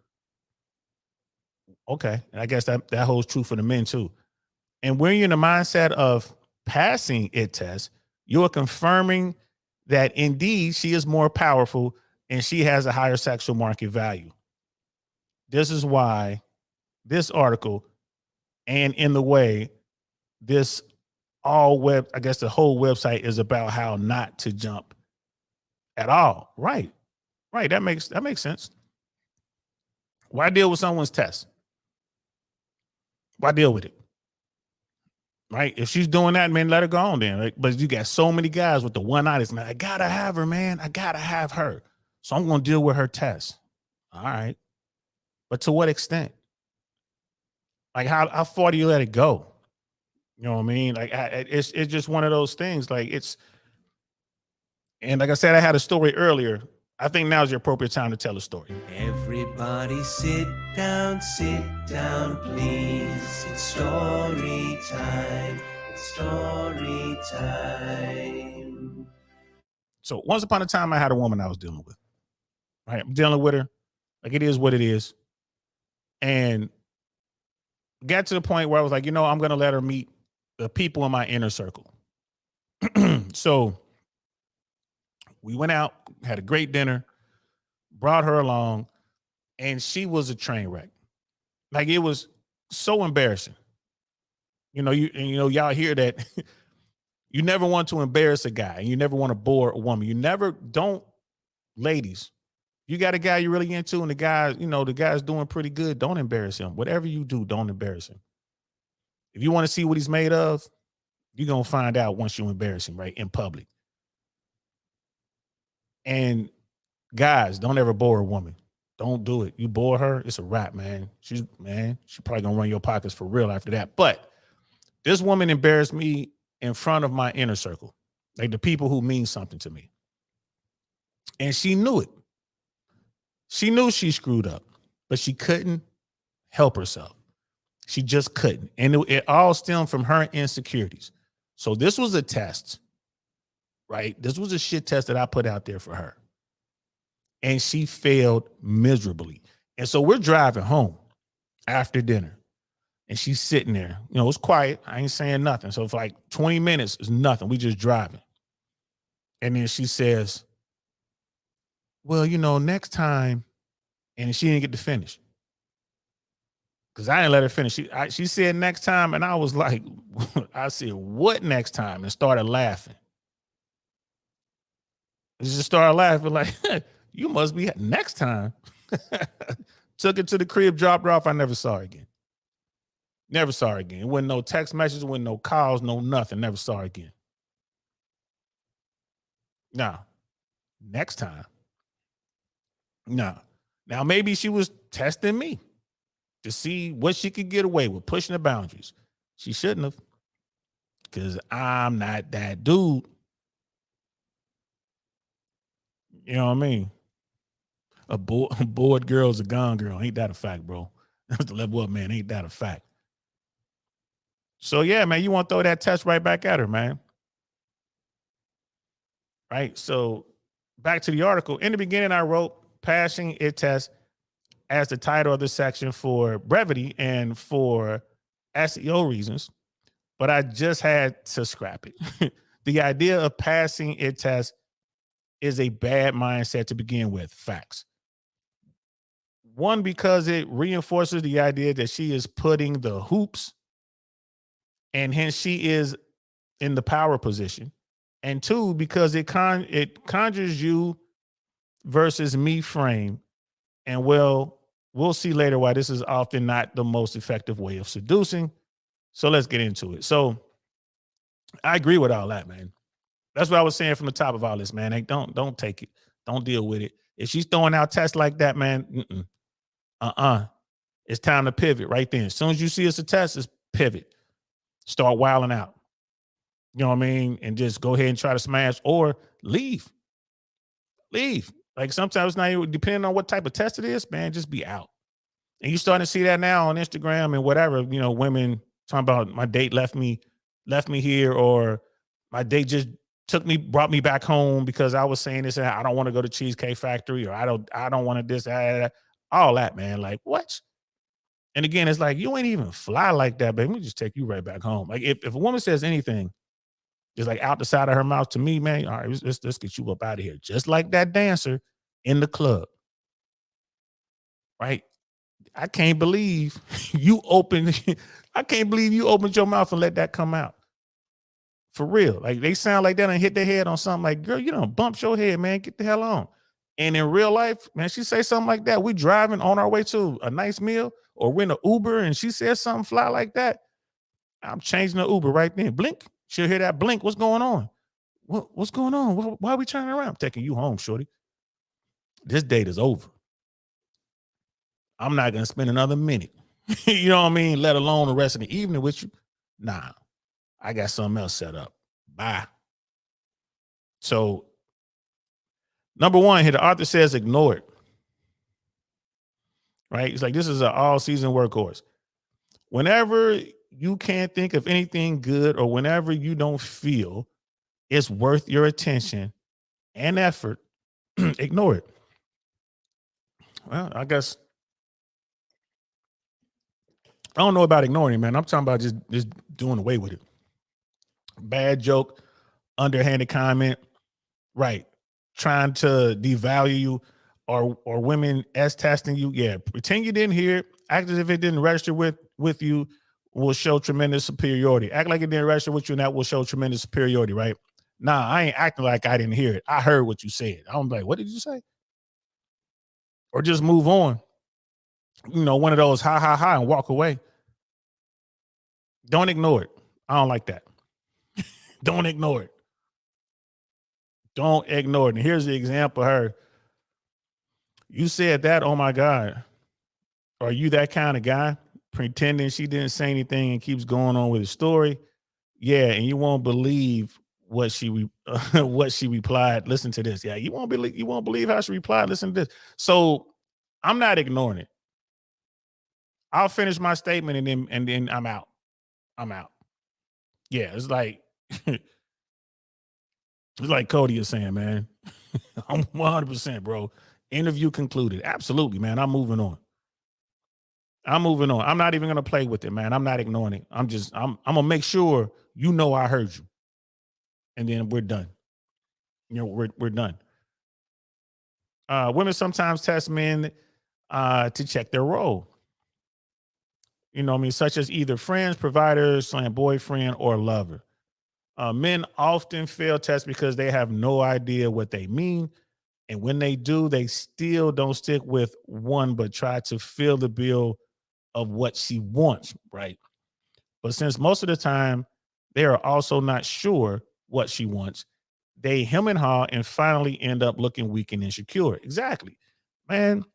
Okay, and I guess that holds true for the men too. And when you're in the mindset of passing it test, you're confirming that indeed she is more powerful and she has a higher sexual market value. This is why this article and in the way this I guess the whole website is about how not to jump at all. Right. That makes sense. Why deal with someone's test? Why deal with it? Right? If she's doing that, man, let her go on then. Right? But you got so many guys with the one eye, man, I gotta have her, man. I gotta have her. So I'm gonna deal with her test. All right. But to what extent? Like how far do you let it go? You know what I mean? Like it's just one of those things. Like and like I said, I had a story earlier. I think now is the appropriate time to tell a story. Everybody sit down, please. It's story time. So once upon a time, I had a woman I was dealing with. Right? I'm dealing with her. Like it is what it is. And got to the point where I was like, I'm going to let her meet the people in my inner circle. So we went out, had a great dinner, brought her along, and she was a train wreck. Like it was so embarrassing. Y'all hear that you never want to embarrass a guy and you never want to bore a woman. Ladies, you got a guy you're really into and the guy's doing pretty good. Don't embarrass him. Whatever you do, don't embarrass him. If you want to see what he's made of, you're going to find out once you embarrass him, right? In public. And guys, don't ever bore a woman. Don't do it. You bore her, it's a wrap, man. She's probably going to run your pockets for real after that. But this woman embarrassed me in front of my inner circle. like the people who mean something to me. And she knew it. She knew she screwed up, but she couldn't help herself. She just couldn't. And it all stemmed from her insecurities. So this was a test, right? This was a shit test that I put out there for her. And she failed miserably. And so we're driving home after dinner. And she's sitting there. You know, it's quiet. I ain't saying nothing. So for like 20 minutes, it's nothing. We just driving. And then she says, well, you know, next time, and she didn't get to finish. Because I didn't let her finish. She said next time, and I was like, I said, what next time? And started laughing. She just started laughing like, you must be next time. Took it to the crib, dropped her off. I never saw her again. Never saw her again. It wasn't no text messages, wasn't no calls, no nothing. Never saw her again. Now, next time. No. Now, maybe she was testing me to see what she could get away with, pushing the boundaries. She shouldn't have, because I'm not that dude. You know what I mean? A bored girl's a gone girl. Ain't that a fact, bro? That's the level up, man. Ain't that a fact? So, yeah, man, you want to throw that test right back at her, man. Right? So, back to the article. In the beginning, I wrote passing it test as the title of the section for brevity and for SEO reasons, but I just had to scrap it. The idea of passing it test is a bad mindset to begin with. Facts. One, because it reinforces the idea that she is putting the hoops, and hence she is in the power position. And two, because it conjures you versus me frame. And we'll see later why this is often not the most effective way of seducing. So let's get into it. So I agree with all that, man. That's what I was saying from the top of all this, man. Hey, don't take it. Don't deal with it. If she's throwing out tests like that, man, it's time to pivot right then. As soon as you see it's a test, it's pivot. Start wilding out. You know what I mean? And just go ahead and try to smash or leave. Leave. Like sometimes it's not even, depending on what type of test it is, man, just be out. And you're starting to see that now on Instagram and whatever, you know, women talking about my date left me here, or my date just brought me back home because I was saying this and I don't want to go to Cheesecake Factory, or I don't want to this, all that, man. Like what? And again, it's like, you ain't even fly like that, baby. Let me just take you right back home. Like if a woman says anything, just like out the side of her mouth to me, man, all right, let's get you up out of here. Just like that dancer in the club, right? I can't believe you opened your mouth and let that come out. For real. Like they sound like that and hit their head on something like, girl, you don't bump your head, man. Get the hell on. And in real life, man, she say something like that. We driving on our way to a nice meal, or we're in an Uber and she says something fly like that. I'm changing the Uber right then. Blink. She'll hear that blink. What's going on? What's going on? Why are we turning around? I'm taking you home, shorty. This date is over. I'm not going to spend another minute. You know what I mean? Let alone the rest of the evening with you. Nah, I got something else set up. Bye. So, number one here, the author says ignore it. Right? It's like, this is an all-season workhorse. Whenever you can't think of anything good, or whenever you don't feel it's worth your attention and effort, ignore it. Well, I guess I don't know about ignoring it, man. I'm talking about just doing away with it. Bad joke, underhanded comment, right? Trying to devalue you, or women testing you. Yeah, pretend you didn't hear it. Act as if it didn't register with you. Will show tremendous superiority. Act like it didn't register with you, and that will show tremendous superiority, right? Nah, I ain't acting like I didn't hear it. I heard what you said. I'm like, what did you say? Or just move on. You know, one of those ha, and walk away. Don't ignore it. I don't like that. Don't ignore it. Don't ignore it. And here's the example of her. You said that, oh my God. Are you that kind of guy? Pretending she didn't say anything and keeps going on with the story? Yeah, and you won't believe what what she replied. Listen to this. Yeah, you won't believe how she replied. Listen to this. So I'm not ignoring it. I'll finish my statement and then I'm out. I'm out. Yeah, it's like it's like Cody is saying, man. I'm 100%, bro. Interview concluded. Absolutely, man. I'm moving on. I'm moving on. I'm not even gonna play with it, man. I'm not ignoring it. I'm gonna make sure you know I heard you, and then we're done. You know, we're done. Women sometimes test men to check their role. You know what I mean? Such as either friends, providers, boyfriend, or lover. Men often fail tests because they have no idea what they mean. And when they do, they still don't stick with one, but try to fill the bill of what she wants, right? But since most of the time they are also not sure what she wants, they hem and haw and finally end up looking weak and insecure. Exactly. Man,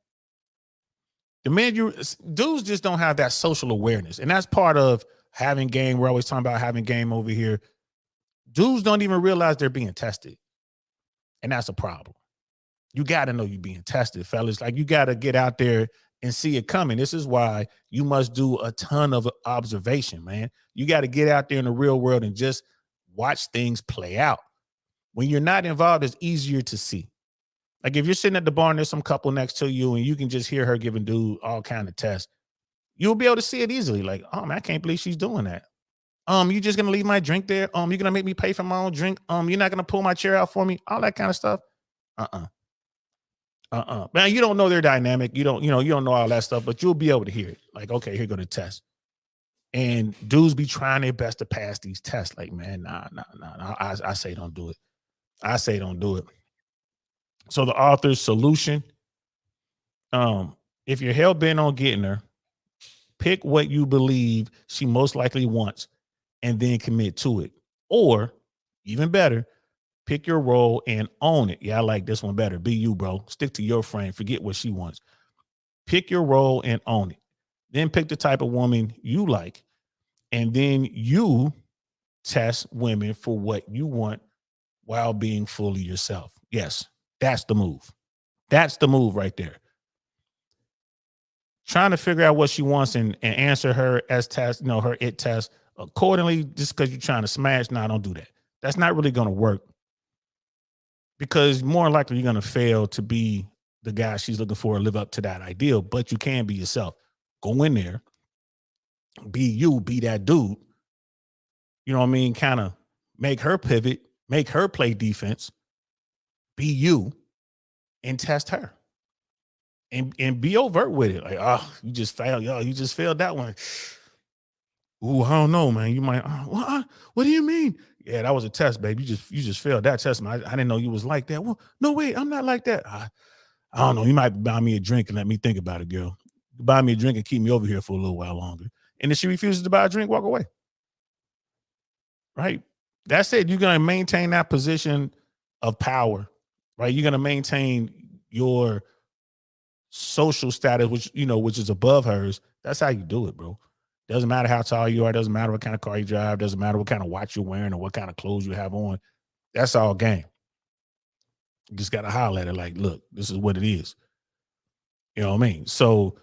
the men dudes just don't have that social awareness. And that's part of having game. We're always talking about having game over here. Dudes don't even realize they're being tested. And that's a problem. You got to know you're being tested, fellas. Like, you got to get out there and see it coming. This is why you must do a ton of observation, man. You got to get out there in the real world and just watch things play out. When you're not involved, it's easier to see. Like, if you're sitting at the bar and there's some couple next to you and you can just hear her giving dude all kind of tests, you'll be able to see it easily. Like, oh man, I can't believe she's doing that. You just gonna leave my drink there? You're gonna make me pay for my own drink? You're not gonna pull my chair out for me? All that kind of stuff. Man, you don't know their dynamic. You don't know all that stuff, but you'll be able to hear it. Like, okay, here go the test. And dudes be trying their best to pass these tests. Like, man, nah. I say don't do it. I say don't do it. So the author's solution, if you're hell bent on getting her, pick what you believe she most likely wants and then commit to it. Or even better, pick your role and own it. Yeah, I like this one better. Be you, bro. Stick to your frame. Forget what she wants. Pick your role and own it. Then pick the type of woman you like. And then you test women for what you want while being fully yourself. Yes, that's the move. That's the move right there. Trying to figure out what she wants and answer her as test, her it test accordingly, just because you're trying to smash. No, don't do that. That's not really going to work, because more likely you're going to fail to be the guy she's looking for, live up to that ideal. But you can be yourself. Go in there, be you, be that dude. You know what I mean? Kind of make her pivot, make her play defense, be you, and test her. And be overt with it. Like, oh, you just failed. Yo, you just failed that one. Ooh, I don't know, man. You might, what do you mean? Yeah, that was a test, babe. You just failed that test, man. I didn't know you was like that. Well, no, wait, I'm not like that. I don't know. You might buy me a drink and let me think about it, girl. Buy me a drink and keep me over here for a little while longer. And if she refuses to buy a drink, walk away. Right? That's it. You're going to maintain that position of power, right? You're going to maintain your social status, which is above hers. That's how you do it, bro. Doesn't matter how tall you are. Doesn't matter what kind of car you drive. Doesn't matter what kind of watch you're wearing or what kind of clothes you have on. That's all game. You just got to holler at it like, look, this is what it is. You know what I mean? So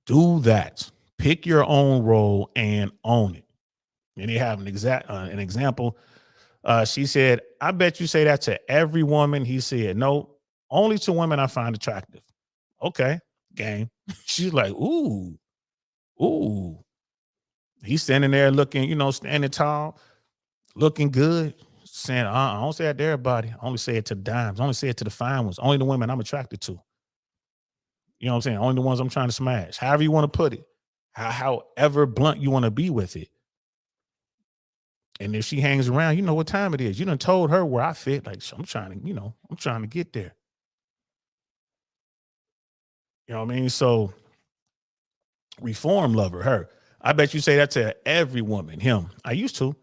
do that. Pick your own role and own it. And they have an example. She said, I bet you say that to every woman. He said, no, only to women I find attractive. Okay, game. She's like, ooh. He's standing there looking, standing tall, looking good, saying, I don't say it to everybody. I only say it to the dimes. I only say it to the fine ones. Only the women I'm attracted to. You know what I'm saying? Only the ones I'm trying to smash. However you want to put it. However blunt you want to be with it. And if she hangs around, you know what time it is. You done told her where I fit. Like, I'm trying to get there. You know what I mean? So reform lover, her. I bet you say that to every woman, him. I used to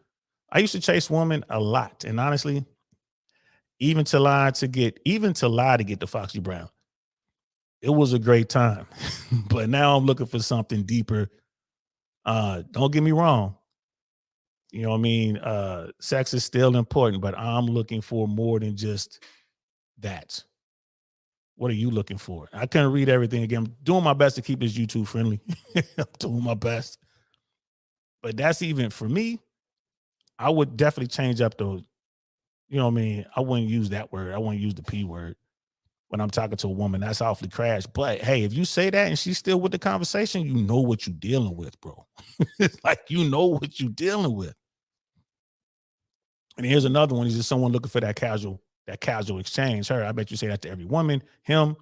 chase women a lot. And honestly, even to lie to get the Foxy Brown. It was a great time. But now I'm looking for something deeper. Don't get me wrong. You know what I mean? Sex is still important, but I'm looking for more than just that. What are you looking for? I couldn't read everything again. I'm doing my best to keep this YouTube friendly. I'm doing my best. But that's even for me, I would definitely change up those. You know what I mean? I wouldn't use that word. I wouldn't use the P word when I'm talking to a woman. That's awfully crash. But hey, if you say that and she's still with the conversation, you know what you're dealing with, bro. It's like you know what you're dealing with. And here's another one. He's just someone looking for that casual exchange. Her, I bet you say that to every woman. Him,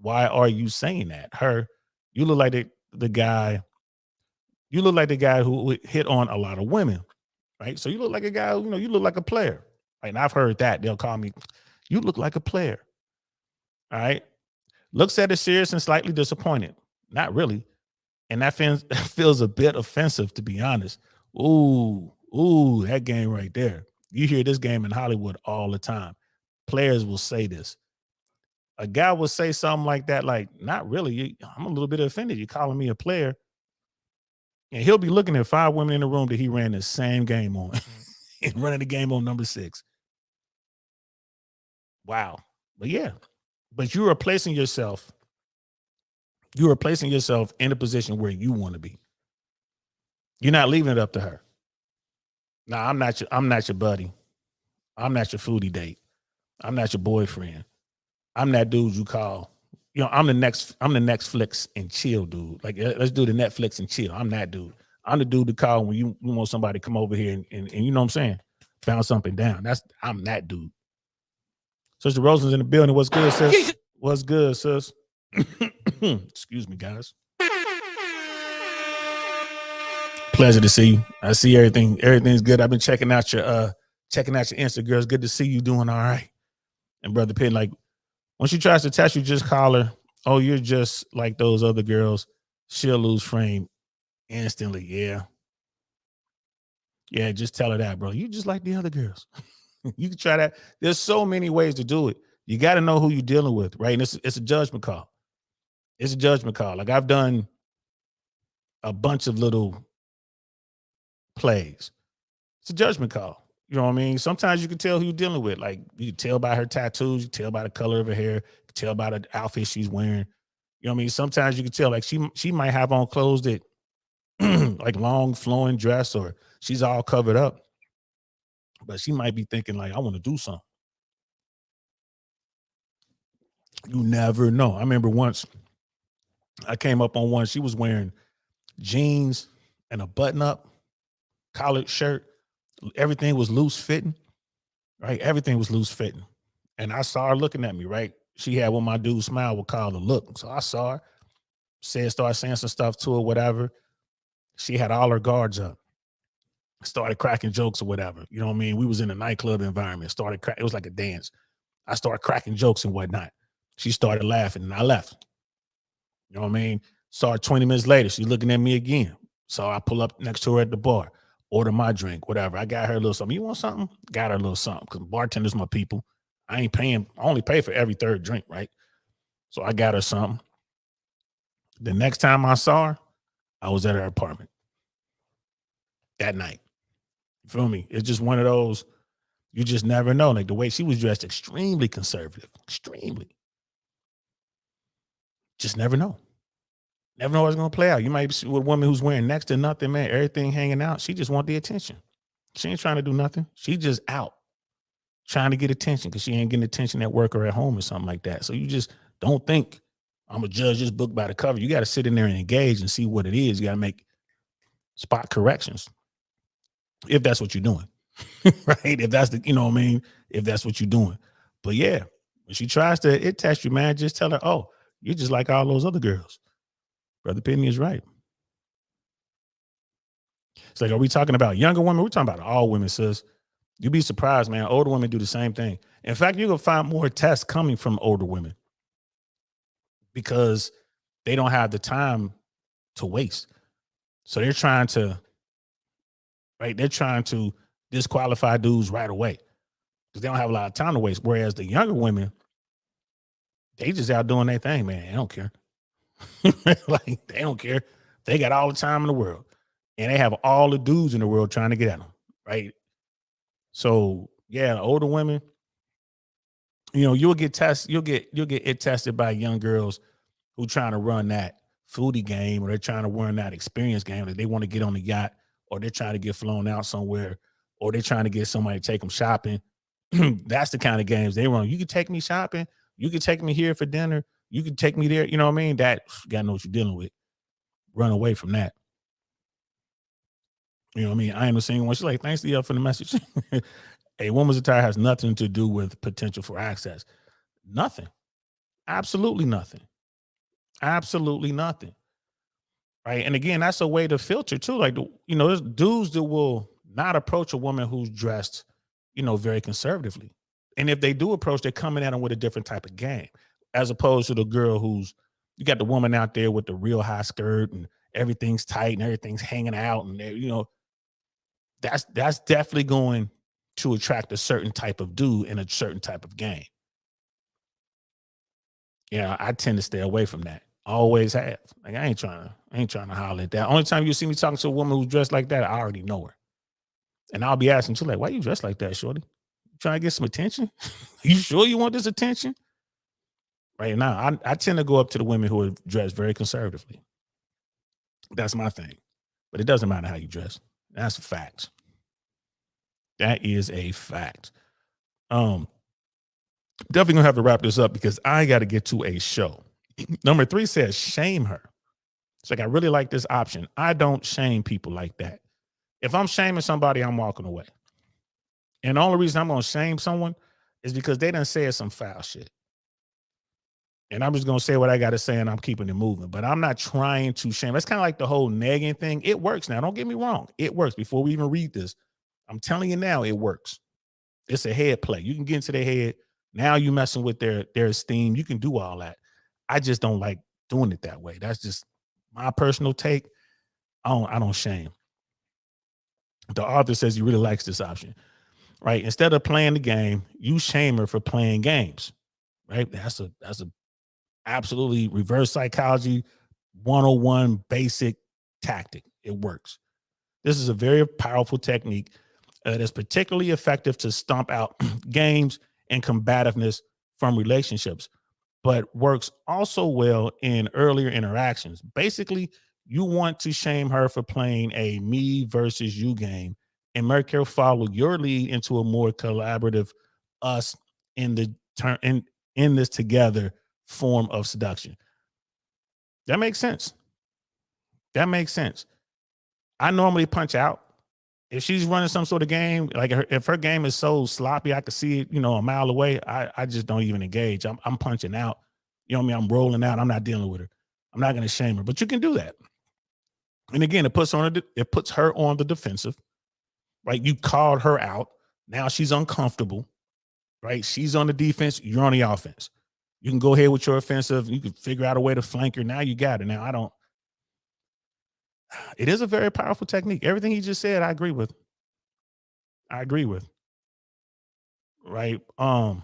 why are you saying that? Her, you look like the guy. You look like the guy who would hit on a lot of women, right? So you look like a guy who, you look like a player. Right? And I've heard that. They'll call me, you look like a player. All right. Looks at it serious and slightly disappointed. Not really. And that feels a bit offensive, to be honest. Ooh, that game right there. You hear this game in Hollywood all the time. Players will say this. A guy will say something like that, like, not really. I'm a little bit offended. You're calling me a player. And he'll be looking at 5 women in the room that he ran the same game on and running the game on number 6. Wow. But yeah, but you're placing yourself in a position where you want to be. You're not leaving it up to her. Nah, I'm not your buddy. I'm not your foodie date. I'm not your boyfriend. I'm that dude you call. I'm the next flicks and chill dude. Like, let's do the Netflix and chill. I'm that dude. I'm the dude to call when you want somebody to come over here and you know what I'm saying? Bounce something down. I'm that dude. Sister Rosen's in the building. What's good, sis? What's good, sis? Excuse me, guys. Pleasure to see you. I see everything. Everything's good. I've been checking out your Insta, girls. Good to see you doing all right. And Brother Pitt, like, when she tries to test you, just call her, oh, you're just like those other girls. She'll lose frame instantly. Yeah. Yeah, just tell her that, bro. You just like the other girls. You can try that. There's so many ways to do it. You got to know who you're dealing with, right? And it's a judgment call. It's a judgment call. Like, I've done a bunch of little plays. It's a judgment call. You know what I mean? Sometimes you can tell who you're dealing with. Like, you can tell by her tattoos, you can tell by the color of her hair, you can tell by the outfit she's wearing. You know what I mean? Sometimes you can tell, like, she might have on clothes that like long flowing dress, or she's all covered up, but she might be thinking like, I want to do something. You never know. I remember once I came up on one, she was wearing jeans and a button up collared shirt. Everything was loose fitting, right? Everything was loose fitting. And I saw her looking at me, right? She had what my dude Smile would call the look. So I saw her, started saying some stuff to her, whatever. She had all her guards up, started cracking jokes or whatever. You know what I mean? We was in a nightclub environment, it was like a dance. I started cracking jokes and whatnot. She started laughing and I left. You know what I mean? Saw her 20 minutes later. She's looking at me again. So I pull up next to her at the bar, order my drink, whatever. I got her a little something. You want something? Got her a little something, because bartenders my people. I ain't paying. I only pay for every third drink, right? So I got her something. The next time I saw her, I was at her apartment that night. You feel me? It's just one of those, you just never know. Like, the way she was dressed, extremely conservative, extremely. Just never know. Never know what's going to play out. You might be with a woman who's wearing next to nothing, man, everything hanging out. She just want the attention. She ain't trying to do nothing. She just out trying to get attention because she ain't getting attention at work or at home or something like that. So you just don't think, I'm going to judge this book by the cover. You got to sit in there and engage and see what it is. You got to make spot corrections if that's what you're doing, right? If that's the, you know what I mean? If that's what you're doing. But yeah, when she tries to test you, man, just tell her, oh, you're just like all those other girls. Brother Penny is right. It's like, are we talking about younger women? We're talking about all women, sis. You'd be surprised, man. Older women do the same thing. In fact, you're going to find more tests coming from older women because they don't have the time to waste. So they're trying to disqualify dudes right away because they don't have a lot of time to waste. Whereas the younger women, they just out doing their thing, man. They don't care. Like, they don't care. They got all the time in the world. and they have all the dudes in the world trying to get at them, right? So yeah, older women, you'll get it tested by young girls who trying to run that foodie game, or they're trying to run that experience game, that they want to get on the yacht, or they're trying to get flown out somewhere, or they're trying to get somebody to take them shopping. That's the kind of games they run. You can take me shopping, you can take me here for dinner, you can take me there. You know what I mean? That you gotta know what you're dealing with. Run away from that. You know what I mean? I am the same one. She's like, thanks to you for the message. A woman's attire has nothing to do with potential for access. Nothing. Absolutely nothing. Absolutely nothing. Right. And again, that's a way to filter too. Like, there's dudes that will not approach a woman who's dressed, very conservatively. And if they do approach, they're coming at them with a different type of game, as opposed to the girl who's, you got the woman out there with the real high skirt and everything's tight and everything's hanging out. And, that's definitely going to attract a certain type of dude in a certain type of game. Yeah, I tend to stay away from that. Always have. Like I ain't trying to holler at that. Only time you see me talking to a woman who's dressed like that, I already know her. And I'll be asking too, like, why you dressed like that, shorty? You trying to get some attention? You sure you want this attention? Right now, I tend to go up to the women who are dressed very conservatively. That's my thing. But it doesn't matter how you dress. That's a fact. That is a fact. Definitely gonna have to wrap this up because I got to get to a show. Number 3 says shame her. It's like, I really like this option. I don't shame people like that. If I'm shaming somebody, I'm walking away. And the only reason I'm gonna shame someone is because they done said some foul shit. And I'm just gonna say what I gotta say, and I'm keeping it moving. But I'm not trying to shame. That's kind of like the whole nagging thing. It works now. Don't get me wrong. It works. Before we even read this, I'm telling you now, it works. It's a head play. You can get into their head. Now you messing with their esteem. You can do all that. I just don't like doing it that way. That's just my personal take. I don't shame. The author says he really likes this option, right? Instead of playing the game, you shame her for playing games, right? That's a absolutely reverse psychology 101 basic tactic. It works. This is a very powerful technique that's particularly effective to stomp out games and combativeness from relationships, but works also well in earlier interactions. Basically, you want to shame her for playing a me versus you game and make her follow your lead into a more collaborative us in the turn in this together form of seduction. That makes sense. That makes sense. I normally punch out. If she's running some sort of game, like if her game is so sloppy, I could see it, a mile away. I just don't even engage. I'm punching out. You know what I mean? I'm rolling out. I'm not dealing with her. I'm not going to shame her, but you can do that. And again, it puts her on the defensive, right? You called her out. Now she's uncomfortable, right? She's on the defense. You're on the offense. You can go ahead with your offensive. You can figure out a way to flank her. Now you got it. Now it is a very powerful technique. Everything he just said, I agree with. Right. The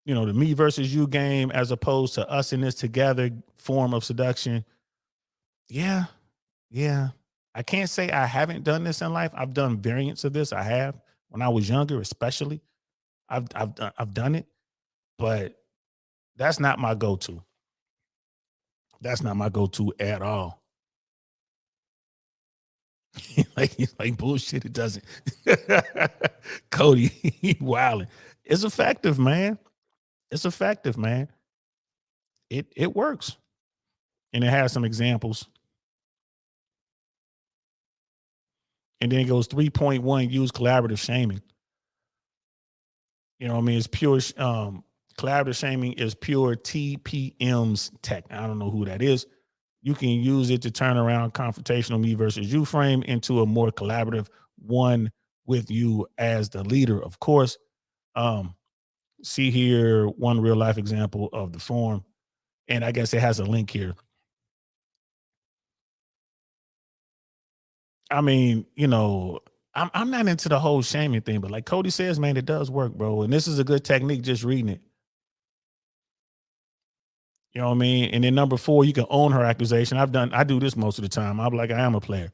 me versus you game as opposed to us in this together form of seduction. Yeah. Yeah. I can't say I haven't done this in life. I've done variants of this. I have when I was younger, especially. I've done it, but that's not my go-to. That's not my go-to at all. He's like bullshit. It doesn't. Cody, he wilding. It's effective, man. It's effective, man. It works, and it has some examples. And then it goes 3.1. Use collaborative shaming. You know what I mean? It's pure. Collaborative shaming is pure TPM's tech. I don't know who that is. You can use it to turn around confrontational me versus you frame into a more collaborative one with you as the leader, of course. See here one real life example of the form. And I guess it has a link here. I mean, I'm not into the whole shaming thing, but like Cody says, man, it does work, bro. And this is a good technique, just reading it. You know what I mean? And then number 4, you can own her accusation. I do this most of the time. I'm like, I am a player.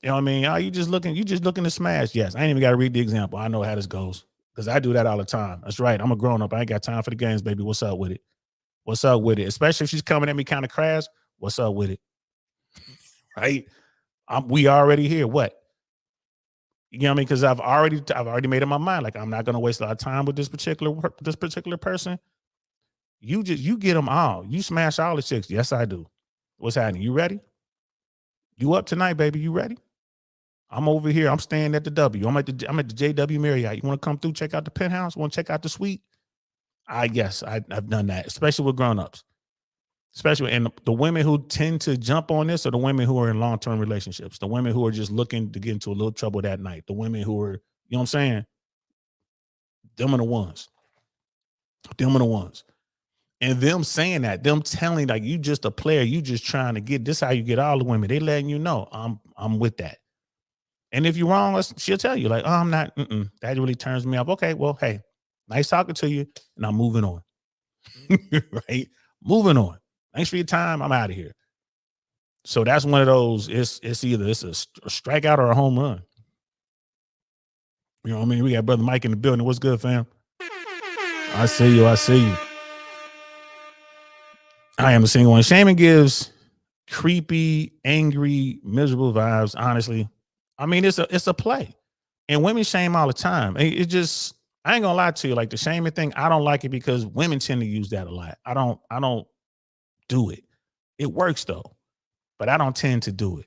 You know what I mean? Oh, you just looking to smash. Yes, I ain't even got to read the example. I know how this goes because I do that all the time. That's right. I'm a grown up. I ain't got time for the games, baby. What's up with it? What's up with it? Especially if she's coming at me kind of crass. What's up with it? Right? We already here. What? You know what I mean? Because I've already made up my mind. Like I'm not gonna waste a lot of time with this particular person. You get them all. You smash all the chicks. Yes, I do. What's happening? You ready? You up tonight, baby? You ready? I'm over here. I'm staying at the W. I'm at the JW Marriott. You want to come through? Check out the penthouse. Want to check out the suite? Yes, I've done that, especially with grown-ups. Especially, and the women who tend to jump on this are the women who are in long-term relationships, the women who are just looking to get into a little trouble that night, the women who are, you know what I'm saying? Them are the ones. Them are the ones. And them saying that, them telling like you just a player, you just trying to get this how you get all the women. They letting you know I'm with that. And if you're wrong, she'll tell you like, oh, I'm not. That really turns me off. Okay, well, hey, nice talking to you, and I'm moving on. Right, moving on. Thanks for your time. I'm out of here. So that's one of those. It's either a strikeout or a home run. You know what I mean? We got Brother Mike in the building. What's good, fam? I see you. I see you. I am a single one. Shaming gives creepy, angry, miserable vibes. Honestly, I mean it's a play, and women shame all the time. It just I ain't gonna lie to you. Like the shaming thing, I don't like it because women tend to use that a lot. I don't do it. It works though, but I don't tend to do it.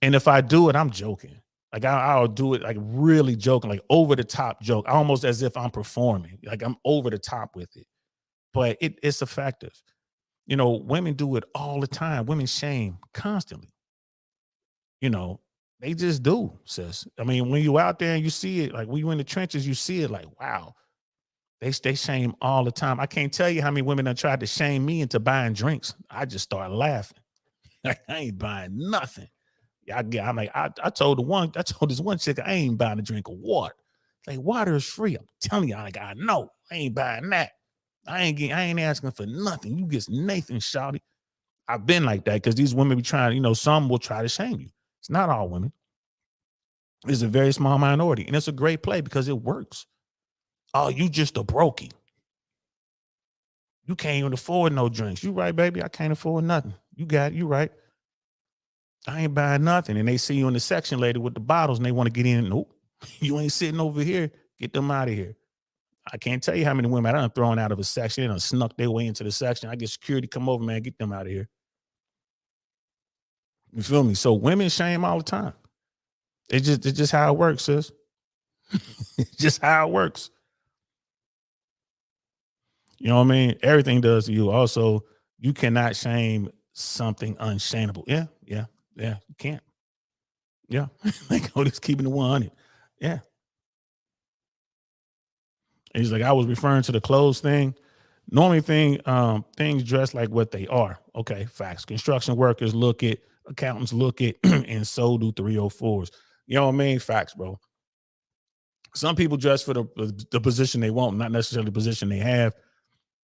And if I do it, I'm joking. Like I'll do it like really joking, like over the top joke, almost as if I'm performing. Like I'm over the top with it, but it's effective. You know, women do it all the time. Women shame constantly. You know, they just do, sis. I mean, when you out there and you see it, like when you in the trenches, you see it like, wow, they shame all the time. I can't tell you how many women have tried to shame me into buying drinks. I just start laughing. Like, I ain't buying nothing. I'm like, I told this one chick, I ain't buying a drink of water. Like, water is free. I'm telling you, like, I know. I ain't buying that. I ain't asking for nothing. You get Nathan shouty. I've been like that because these women be trying, you know, some will try to shame you. It's not all women. It's a very small minority. And it's a great play because it works. Oh, you just a brokey. You can't even afford no drinks. You right, baby. I can't afford nothing. You got it. You right. I ain't buying nothing. And they see you in the section later with the bottles and they want to get in. Nope. You ain't sitting over here. Get them out of here. I can't tell you how many women I done thrown out of a section and snuck their way into the section. I get security come over, man, get them out of here. You feel me? So women shame all the time. It's just how it works, sis. It's just how it works. You know what I mean? Everything does to you. Also, you cannot shame something unshameable. Yeah. You can't. Yeah. Like, oh, just keeping the 100. Yeah. And he's like, I was referring to the clothes thing. Normally things dress like what they are. Okay, facts. Construction workers look it, accountants look it, and so do 304s. You know what I mean? Facts, bro. Some people dress for the position they want, not necessarily the position they have.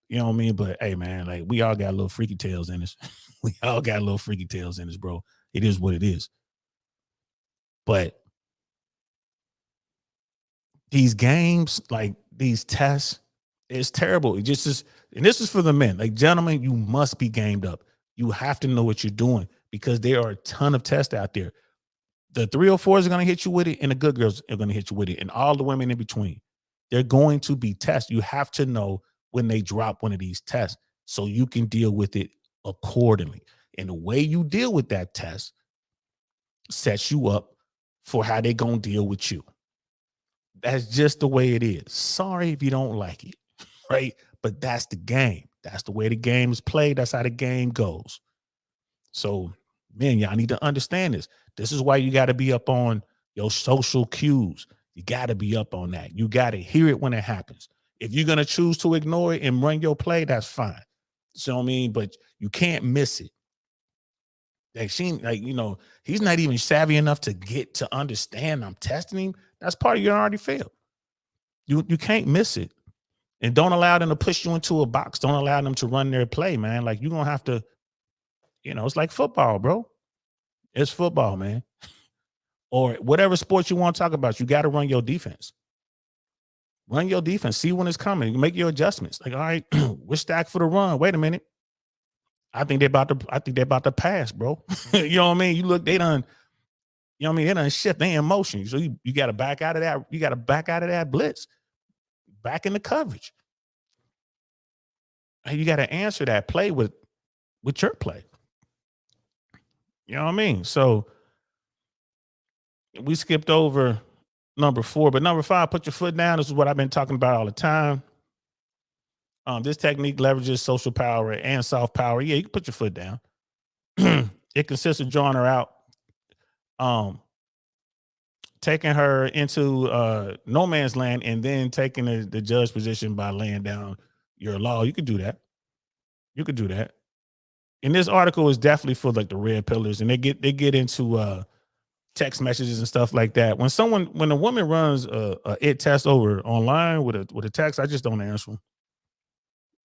You know what I mean? But hey, man, like we all got little freaky tales in us. We all got little freaky tales in us, bro. It is what it is. But these games, like these tests, it's terrible. It just is, and this is for the men. Like, gentlemen, you must be gamed up. You have to know what you're doing because there are a ton of tests out there. The 304s are going to hit you with it, and the good girls are going to hit you with it, and all the women in between. They're going to be tests. You have to know when they drop one of these tests so you can deal with it accordingly. And the way you deal with that test sets you up for how they're going to deal with you. That's just the way it is. Sorry if you don't like it, right? But that's the game. That's the way the game is played. That's how the game goes. So, man, y'all need to understand this. This is why you got to be up on your social cues. You got to be up on that. You got to hear it when it happens. If you're going to choose to ignore it and run your play, that's fine. So, I mean, but you can't miss it. Like, you know, he's not even savvy enough to get to understand I'm testing him. That's part of your already failed. You can't miss it. And don't allow them to push you into a box. Don't allow them to run their play, man. Like, you're going to have to, you know, it's like football, bro. It's football, man. or whatever sports you want to talk about, you got to run your defense. Run your defense. See when it's coming. Make your adjustments. Like, all right, we're stacked for the run. Wait a minute. I think they're about to pass, bro. You know what I mean? You look, they done, you know what I mean? They done shift. They in motion. So you got to back out of that. You got to back out of that blitz. Back in the coverage. And you got to answer that play with your play. You know what I mean? So we skipped over number 4, but number 5, put your foot down. This is what I've been talking about all the time. This technique leverages social power and soft power. Yeah, you can put your foot down. It consists of drawing her out, taking her into no man's land, and then taking the judge position by laying down your law. You could do that. You could do that. And this article is definitely for like the red pillars, and they get into text messages and stuff like that. When a woman runs a it test over online with a text, I just don't answer them.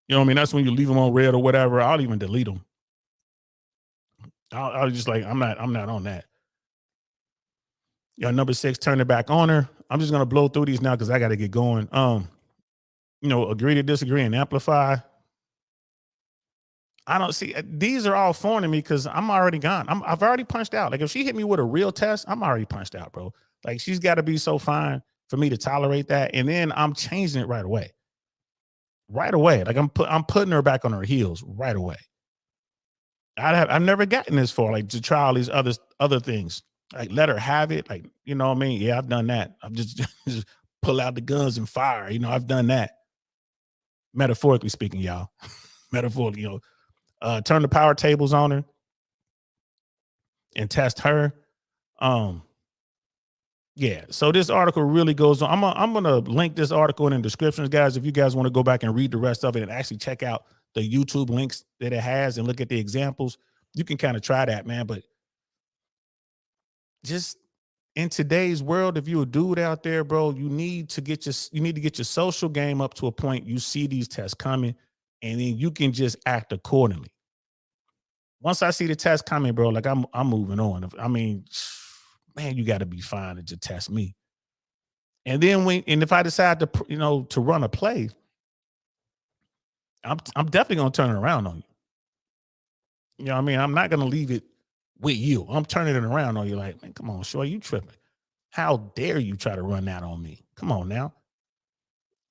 You know what I mean? That's when you leave them on red or whatever. I'll even delete them. I'll just like, I'm not on that. Number 6, turn it back on her. I'm just gonna blow through these now because I got to get going. Agree to disagree and amplify. I don't see, these are all foreign to me because I'm already gone. I've already punched out. Like if she hit me with a real test, I'm already punched out, bro. Like she's got to be so fine for me to tolerate that, and then I'm changing it right away. Right away, like I'm putting her back on her heels right away. I've never gotten this far, like to try all these other things. Like let her have it, like you know what I mean? Yeah, I've done that. I'm just pull out the guns and fire. I've done that. Metaphorically speaking, y'all. Metaphorically, turn the power tables on her and test her. Yeah, so this article really goes on. I'm gonna link this article in the descriptions, guys. If you guys want to go back and read the rest of it and actually check out the YouTube links that it has and look at the examples, you can kind of try that, man. But just in today's world, if you're a dude out there, bro, you need to get your social game up to a point you see these tests coming, and then you can just act accordingly. Once I see the test coming, bro, like I'm moving on. I mean, man, you got to be fine to just test me. And then if I decide to run a play, I'm definitely gonna turn it around on you. You know what I mean? I'm not gonna leave it with you. I'm turning it around on you. Like, man, come on, Shorty, you tripping? How dare you try to run that on me? Come on now.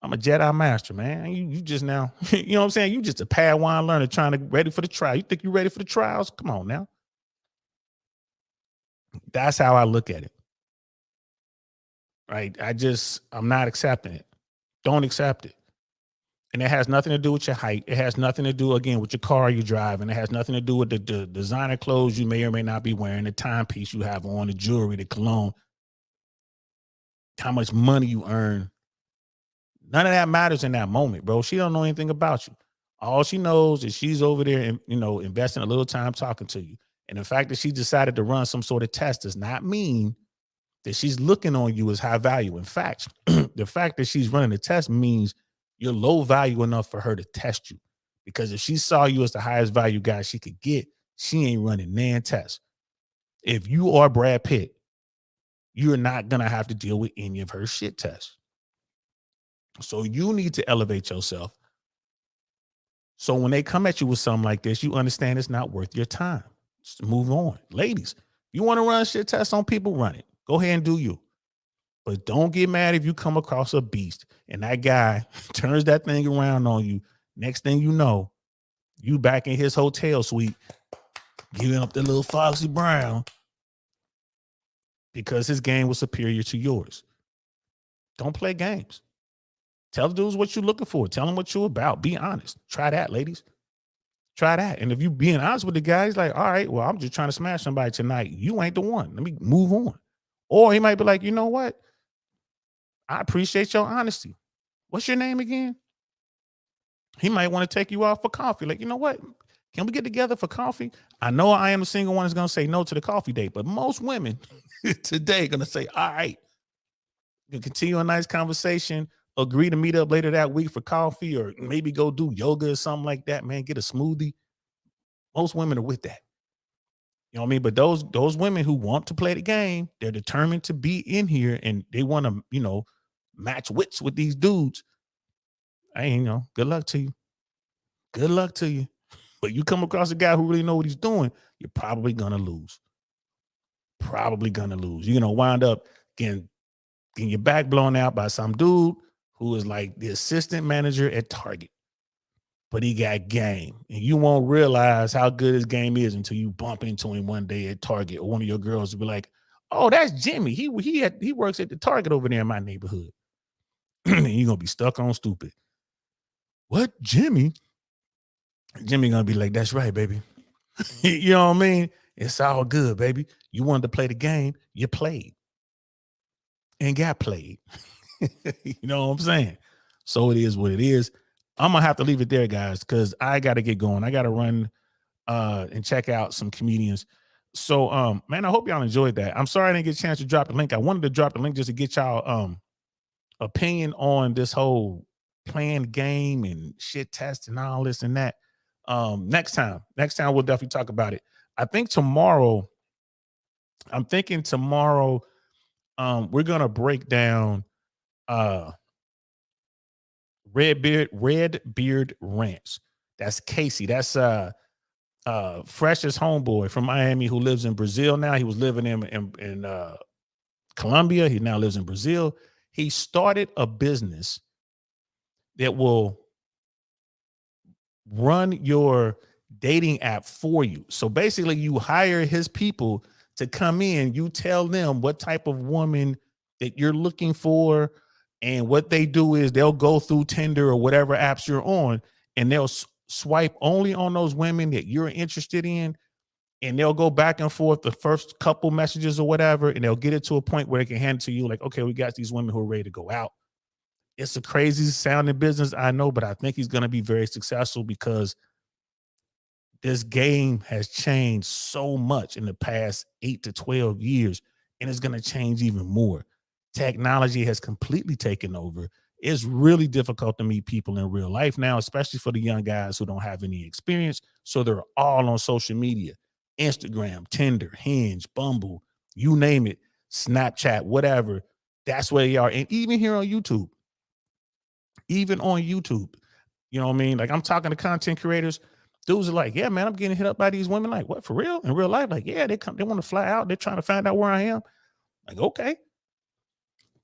I'm a Jedi master, man. You just now, you know what I'm saying? You just a Padawan learner ready for the trial. You think you're ready for the trials? Come on now. That's how I look at it. Right? I'm not accepting it. Don't accept it. And it has nothing to do with your height. It has nothing to do, again, with your car you drive. And it has nothing to do with the designer clothes you may or may not be wearing, the timepiece you have on, the jewelry, the cologne, how much money you earn. None of that matters in that moment, bro. She don't know anything about you. All she knows is she's over there and, investing a little time talking to you. And the fact that she decided to run some sort of test does not mean that she's looking on you as high value. In fact, the fact that she's running a test means you're low value enough for her to test you. Because if she saw you as the highest value guy she could get, she ain't running nan tests. If you are Brad Pitt, you're not going to have to deal with any of her shit tests. So you need to elevate yourself. So when they come at you with something like this, you understand it's not worth your time. Just move on. Ladies, you want to run shit tests on people, run it. Go ahead and do you. But don't get mad if you come across a beast and that guy turns that thing around on you. Next thing you know, you back in his hotel suite, giving up the little Foxy Brown because his game was superior to yours. Don't play games. Tell the dudes what you're looking for. Tell them what you're about. Be honest. Try that, ladies. Try that. And if you being honest with the guy, he's like, all right, well, I'm just trying to smash somebody tonight. You ain't the one. Let me move on. Or he might be like, you know what? I appreciate your honesty. What's your name again? He might want to take you out for coffee. Like, you know what? Can we get together for coffee? I know I am the single one that's going to say no to the coffee date, but most women today are going to say, all right, you can continue a nice conversation, agree to meet up later that week for coffee, or maybe go do yoga or something like that, man. Get a smoothie. Most women are with that. You know what I mean? But those women who want to play the game, they're determined to be in here and they want to, match wits with these dudes. Good luck to you. Good luck to you. But you come across a guy who really know what he's doing, you're probably gonna lose. Probably gonna lose. You're gonna wind up getting your back blown out by some dude who is like the assistant manager at Target. But he got game. And you won't realize how good his game is until you bump into him one day at Target, or one of your girls will be like, "Oh, that's Jimmy. He works at the Target over there in my neighborhood." And you're gonna be stuck on stupid. What, Jimmy? Jimmy gonna be like, "That's right, baby." You know what I mean? It's all good, baby. You wanted to play the game, you played. And got played. You know what I'm saying? So it is what it is. I'm gonna have to leave it there, guys, because I gotta get going. I gotta run and check out some comedians. So man, I hope y'all enjoyed that. I'm sorry I didn't get a chance to drop the link. I wanted to drop the link just to get y'all opinion on this whole planned game and shit test and all this and that. Next time we'll definitely talk about it. I'm thinking tomorrow we're gonna break down Red Beard Ranch. That's Casey. That's Fresh's homeboy from Miami who lives in Brazil now. He was living in Colombia. He now lives in Brazil. He started a business that will run your dating app for you. So basically you hire his people to come in, you tell them what type of woman that you're looking for, and what they do is they'll go through Tinder or whatever apps you're on, and they'll swipe only on those women that you're interested in, and they'll go back and forth the first couple messages or whatever, and they'll get it to a point where they can hand it to you like, okay, we got these women who are ready to go out. It's a crazy sounding business, I know, but I think he's going to be very successful because this game has changed so much in the past 8 to 12 years, and it's going to change even more. Technology has completely taken over. It's really difficult to meet people in real life now, especially for the young guys who don't have any experience. So they're all on social media, Instagram, Tinder, Hinge, Bumble, you name it, Snapchat, whatever. That's where they are. And even here on YouTube, you know what I mean? Like, I'm talking to content creators. Dudes are like, yeah, man, I'm getting hit up by these women. Like, what, for real? In real life? Like, yeah, they want to fly out. They're trying to find out where I am. Like, okay.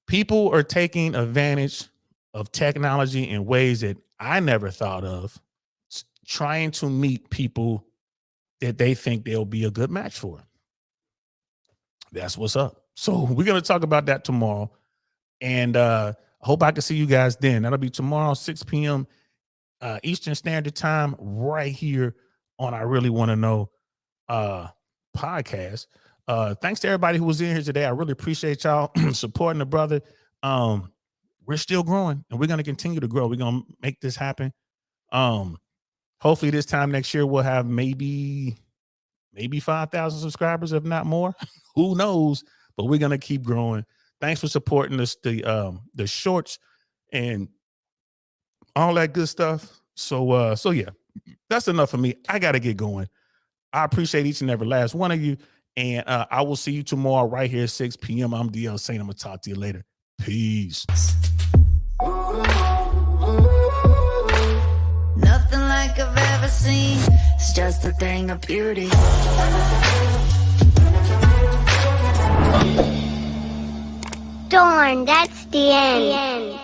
People are taking advantage of technology in ways that I never thought of, trying to meet people that they think they'll be a good match for. That's what's up. So we're going to talk about that tomorrow. And I hope I can see you guys then. That'll be tomorrow, 6 p.m. Eastern Standard Time, right here on I Really Want to Know podcast. Thanks to everybody who was in here today. I really appreciate y'all supporting the brother. We're still growing, and we're going to continue to grow. We're going to make this happen. Hopefully this time next year we'll have maybe 5,000 subscribers, if not more. Who knows? But we're going to keep growing. Thanks for supporting us, the shorts and all that good stuff. So yeah, that's enough for me. I got to get going. I appreciate each and every last one of you. And I will see you tomorrow right here at 6 p.m. I'm DL Saint. I'm going to talk to you later. Peace. Nothing like I've ever seen. It's just a thing of beauty. Darn, that's the end.